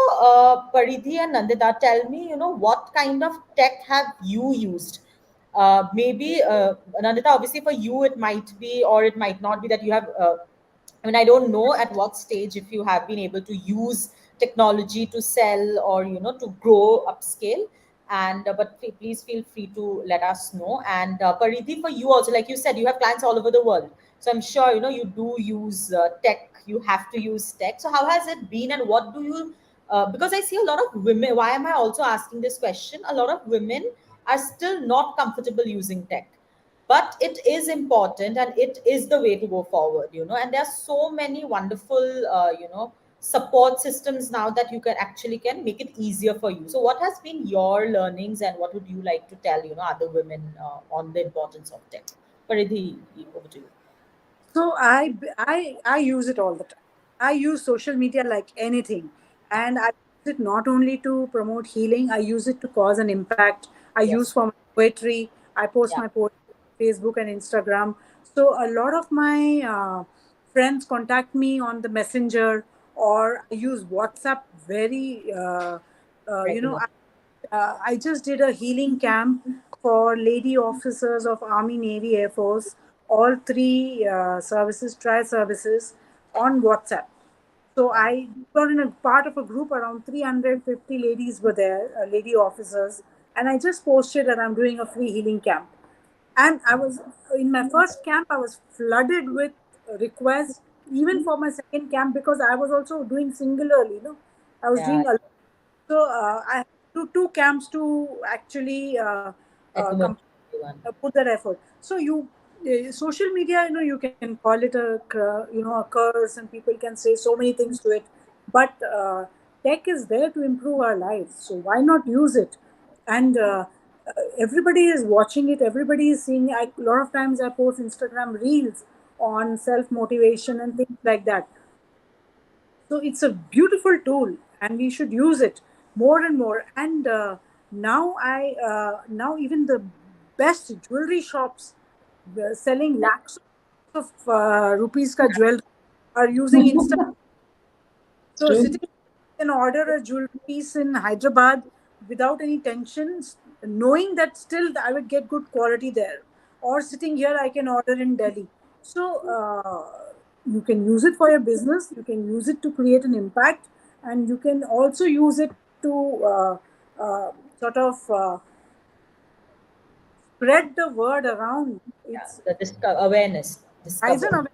Paridhi and Nandita, tell me, what kind of tech have you used? Maybe, Nandita, obviously for you, it might be or it might not be that you have. I mean, I don't know at what stage if you have been able to use technology to sell or to grow upscale. And but please feel free to let us know. And Paridhi, for you also, like you said, you have clients all over the world. So I'm sure you do use tech. You have to use tech. So how has it been, and what do you? Because I see a lot of women. Why am I also asking this question? A lot of women are still not comfortable using tech, but it is important and it is the way to go forward. And there are so many wonderful support systems now that you can make it easier for you. So what has been your learnings, and what would you like to tell other women on the importance of tech? Paridhi, over to you. So I use it all the time. I use social media like anything, and I use it not only to promote healing. I use it to cause an impact. I use Yes. for my poetry. I post Yeah. my poetry on Facebook and Instagram. So a lot of my friends contact me on the messenger, or I use WhatsApp very. Regular. I just did a healing camp for lady officers of Army, Navy, Air Force, all three services, tri services on WhatsApp. So Wow. I got in a part of a group, around 350 ladies were there, lady officers, and I just posted that I'm doing a free healing camp. And I was in my first camp, I was flooded with requests, even for my second camp, because I was also doing singularly. I was Yeah. doing a so I had to do two camps to actually Accommodate everyone. put that effort. So social media, you can call it a curse, and people can say so many things to it. But tech is there to improve our lives. So why not use it? And everybody is watching it. Everybody is seeing. A lot of times I post Instagram reels on self motivation and things like that. So it's a beautiful tool, and we should use it more and more. And now even the best jewelry shops selling lakhs of rupees ka jewelry are using Insta. So True. sitting can order a jewelry piece in Hyderabad without any tensions, knowing that still I would get good quality there. Or sitting here, I can order in Delhi. So you can use it for your business. You can use it to create an impact, and you can also use it to sort of spread the word around. Yeah. It's The awareness, rise and discover. awareness.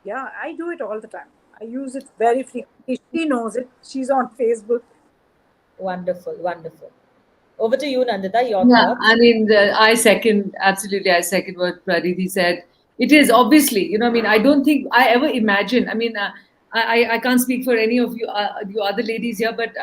Yeah, I do it all the time. I use it very frequently. She knows it. She's on Facebook. Wonderful, wonderful. Over to you, Nandita, your Yeah, thoughts. I mean, I second, absolutely, I second what Praditi said. It is obviously, I mean, I don't think I ever imagined. I mean, I can't speak for any of you other ladies here, but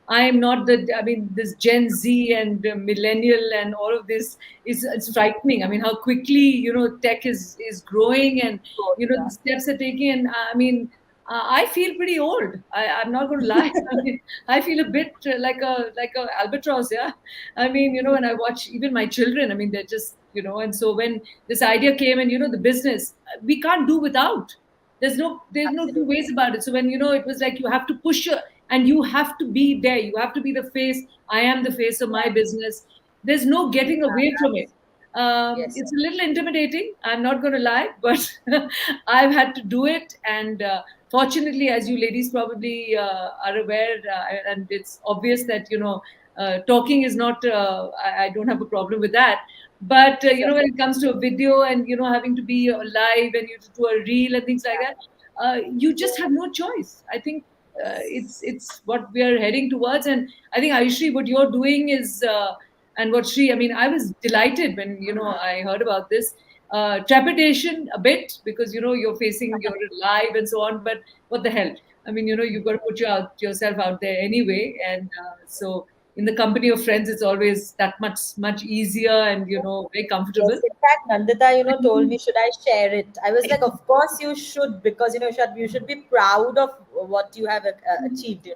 I am not the, I mean, this Gen Z and millennial and all of this is it's frightening. I mean, how quickly, tech is growing, and, the Yeah, steps are taking. And I feel pretty old. I'm not going to lie. I mean, I feel a bit like a albatross. Yeah, I mean, when I watch even my children, I mean, they're just, and so when this idea came, and, the business, we can't do without. There's no two absolutely. ways about it. So when, it was like you have to push your, and you have to be there. You have to be the face. I am the face of my business. There's no getting away from it. Yes. It's a little intimidating. I'm not going to lie, but I've had to do it. And fortunately, as you ladies probably are aware, and it's obvious that talking is not. I don't have a problem with that. But when it comes to a video and having to be live and you to do a reel and things like that, you just have no choice. I think it's what we are heading towards, and I think Ayushree, what you're doing is, and what Shri, I mean, I was delighted when I heard about this. Trepidation a bit because you're facing you're live and so on, but what the hell? I mean, you've got to put yourself out there anyway, and so in the company of friends, it's always that much easier and very comfortable. Yes, in fact, Nandita, told me, should I share it? I was like, of course you should, because you should be proud of what you have achieved,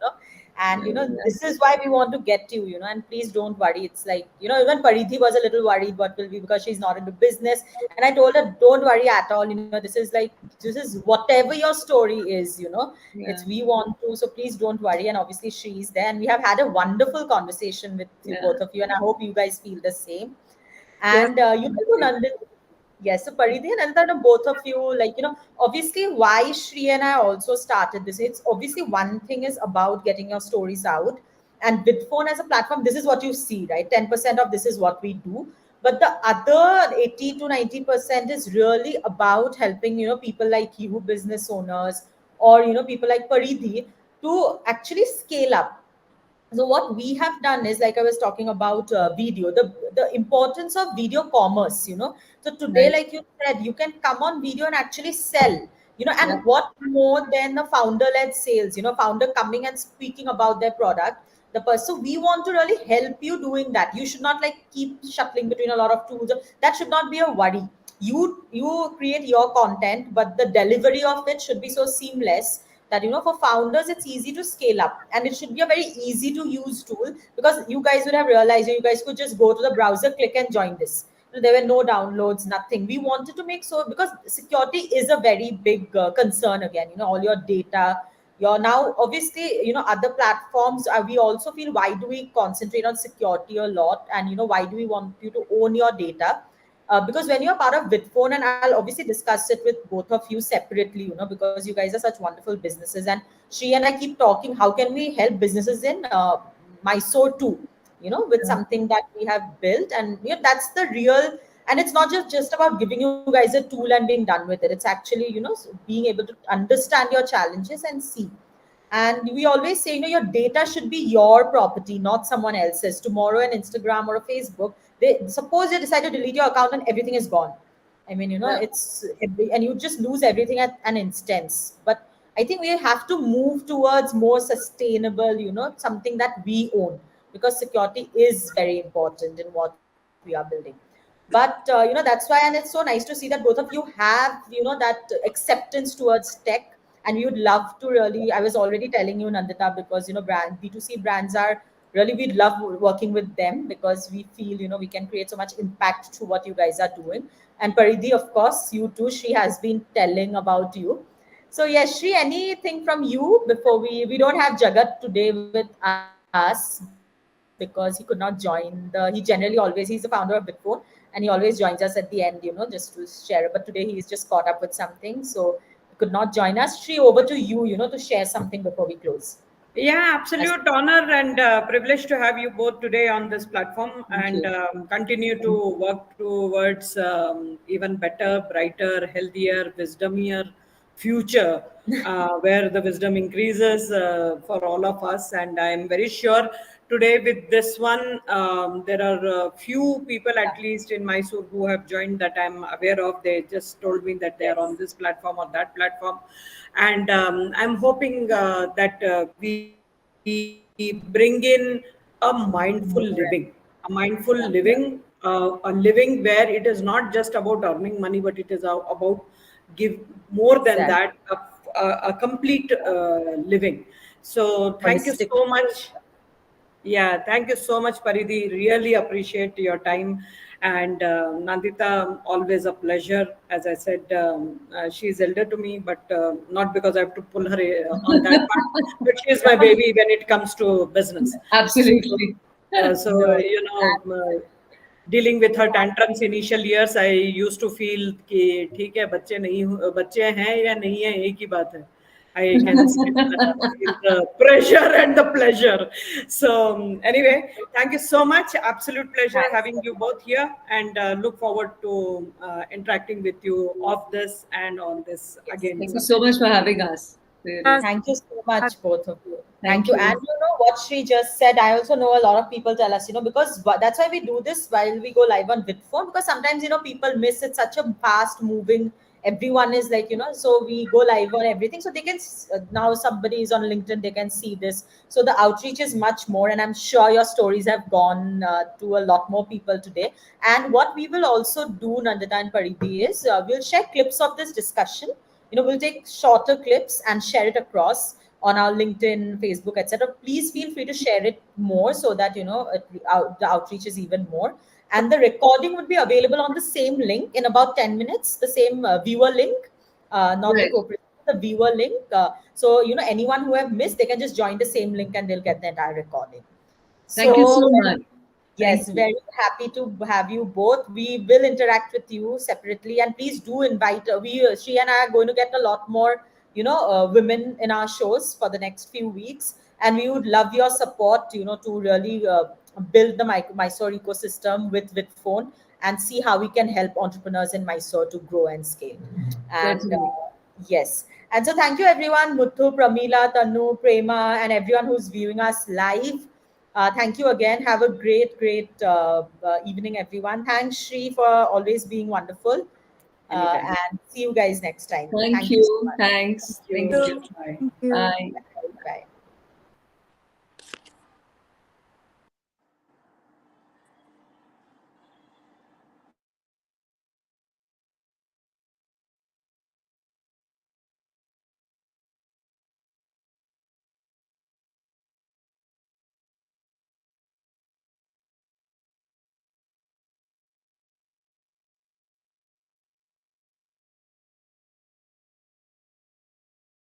and this is why we want to get you, and please don't worry. It's like, even Paridhi was a little worried what will be, because she's not into business, and I told her, don't worry at all. This is whatever your story is, Yeah. it's we want to, so please don't worry. And obviously she's there, and we have had a wonderful conversation with you, Yeah. both of you, and I hope you guys feel the same. Yes. And you know, Nandita, yes, so Paridhi and Nandita, both of you, obviously why Shri and I also started this. It's obviously one thing is about getting your stories out. And with phone as a platform, this is what you see, right? 10% of this is what we do. But the other 80 to 90% is really about helping, people like you, business owners, or, people like Paridhi to actually scale up. So what we have done is, like I was talking about video, the importance of video commerce, so today, Right. like you said, you can come on video and actually sell, Yeah. and what more than the founder led sales, founder coming and speaking about their product, the person. We want to really help you doing that. You should not like keep shuttling between a lot of tools. That should not be a worry. You create your content, but the delivery of it should be so seamless that, for founders it's easy to scale up, and it should be a very easy to use tool, because you guys would have realized you guys could just go to the browser, click and join this. There were no downloads, nothing. We wanted to make so, because security is a very big concern. Again, all your data, your, now obviously, other platforms, we also feel, why do we concentrate on security a lot, and why do we want you to own your data? Because when you're part of Bitphone, and I'll obviously discuss it with both of you separately, because you guys are such wonderful businesses, and she and I keep talking, how can we help businesses in Mysore too, with something that we have built, and that's the real. And it's not just about giving you guys a tool and being done with it. It's actually, being able to understand your challenges and see. And we always say, your data should be your property, not someone else's. Tomorrow, an Instagram or a Facebook, they suppose they decide to delete your account and everything is gone. I mean, Yeah. and you just lose everything at an instance. But I think we have to move towards more sustainable, something that we own, because security is very important in what we are building. But that's why, and it's so nice to see that both of you have, that acceptance towards tech, and we would love to really. I was already telling you, Nandita, because brand B2C brands are really, we love working with them, because we feel, we can create so much impact through what you guys are doing. And Paridhi, of course, you too, she has been telling about you. So yes, Shri, anything from you before we don't have Jagat today with us, because he could not join the. He generally always, he's the founder of Bitphone, and he always joins us at the end, just to share. But today he's just caught up with something, so he could not join us. Shri, over to you, to share something before we close. Yeah, As- absolute honor and privilege to have you both today on this platform, Thank and you. continue to work towards even better, brighter, healthier, wisdomier future, where the wisdom increases for all of us. And I am very sure today with this one, there are a few people, at least in Mysore, who have joined that I'm aware of. They just told me that they are on this platform or that platform, and I'm hoping that we bring in a mindful living, a living where it is not just about earning money, but it is about give more than Exactly. that, a complete living. So thank you Holistic. so much. Yeah, thank you so much, Paridhi. Really appreciate your time. And Nandita, always a pleasure. As I said, she's elder to me, but not because I have to pull her on that part, but she is my baby when it comes to business. So, Absolutely. No, dealing with her tantrums initial years, I used to feel कि ठीक है, बच्चे नहीं, बच्चे हैं या नहीं है, एक ही बात है. I can feel the pressure and the pleasure. So anyway, thank you so much. Absolute pleasure Thanks. having you both here, and look forward to interacting with you off this and on this again. Thank you so much for having us. Really. Yes. Thank you so much, both of you. Thank Thank you. you. And you know what Shri just said, I also know a lot of people tell us, because that's why we do this while we go live on Vidphone, because sometimes, people miss it, such a fast moving, everyone is like, so we go live on everything. So they can, now somebody is on LinkedIn, they can see this. So the outreach is much more, and I'm sure your stories have gone to a lot more people today. And what we will also do, Nandita and Paridhei, is we'll share clips of this discussion. We'll take shorter clips and share it across on our LinkedIn, Facebook, etc. Please feel free to share it more so that the outreach is even more. And the recording would be available on the same link in about 10 minutes, the same viewer link, not the Right. corporate, the viewer link. So anyone who have missed, they can just join the same link and they'll get the entire recording. Thank you so much. Yes, Thank you. very happy to have you both. We will interact with you separately, and please do invite. She and I are going to get a lot more, women in our shows for the next few weeks, and we would love your support, to really build the Mysore ecosystem with Vidphone and see how we can help entrepreneurs in Mysore to grow and scale. And Certainly. yes, and so thank you everyone, Muthu, Pramila, Tanu, Prema, and everyone who's viewing us live. Thank you again. Have a great, great evening, everyone. Thanks, Shri, for always being wonderful. Anytime. And see you guys next time. Thank Thank you so you. much. Thanks. Thank Thank you. you. Thank you. Bye.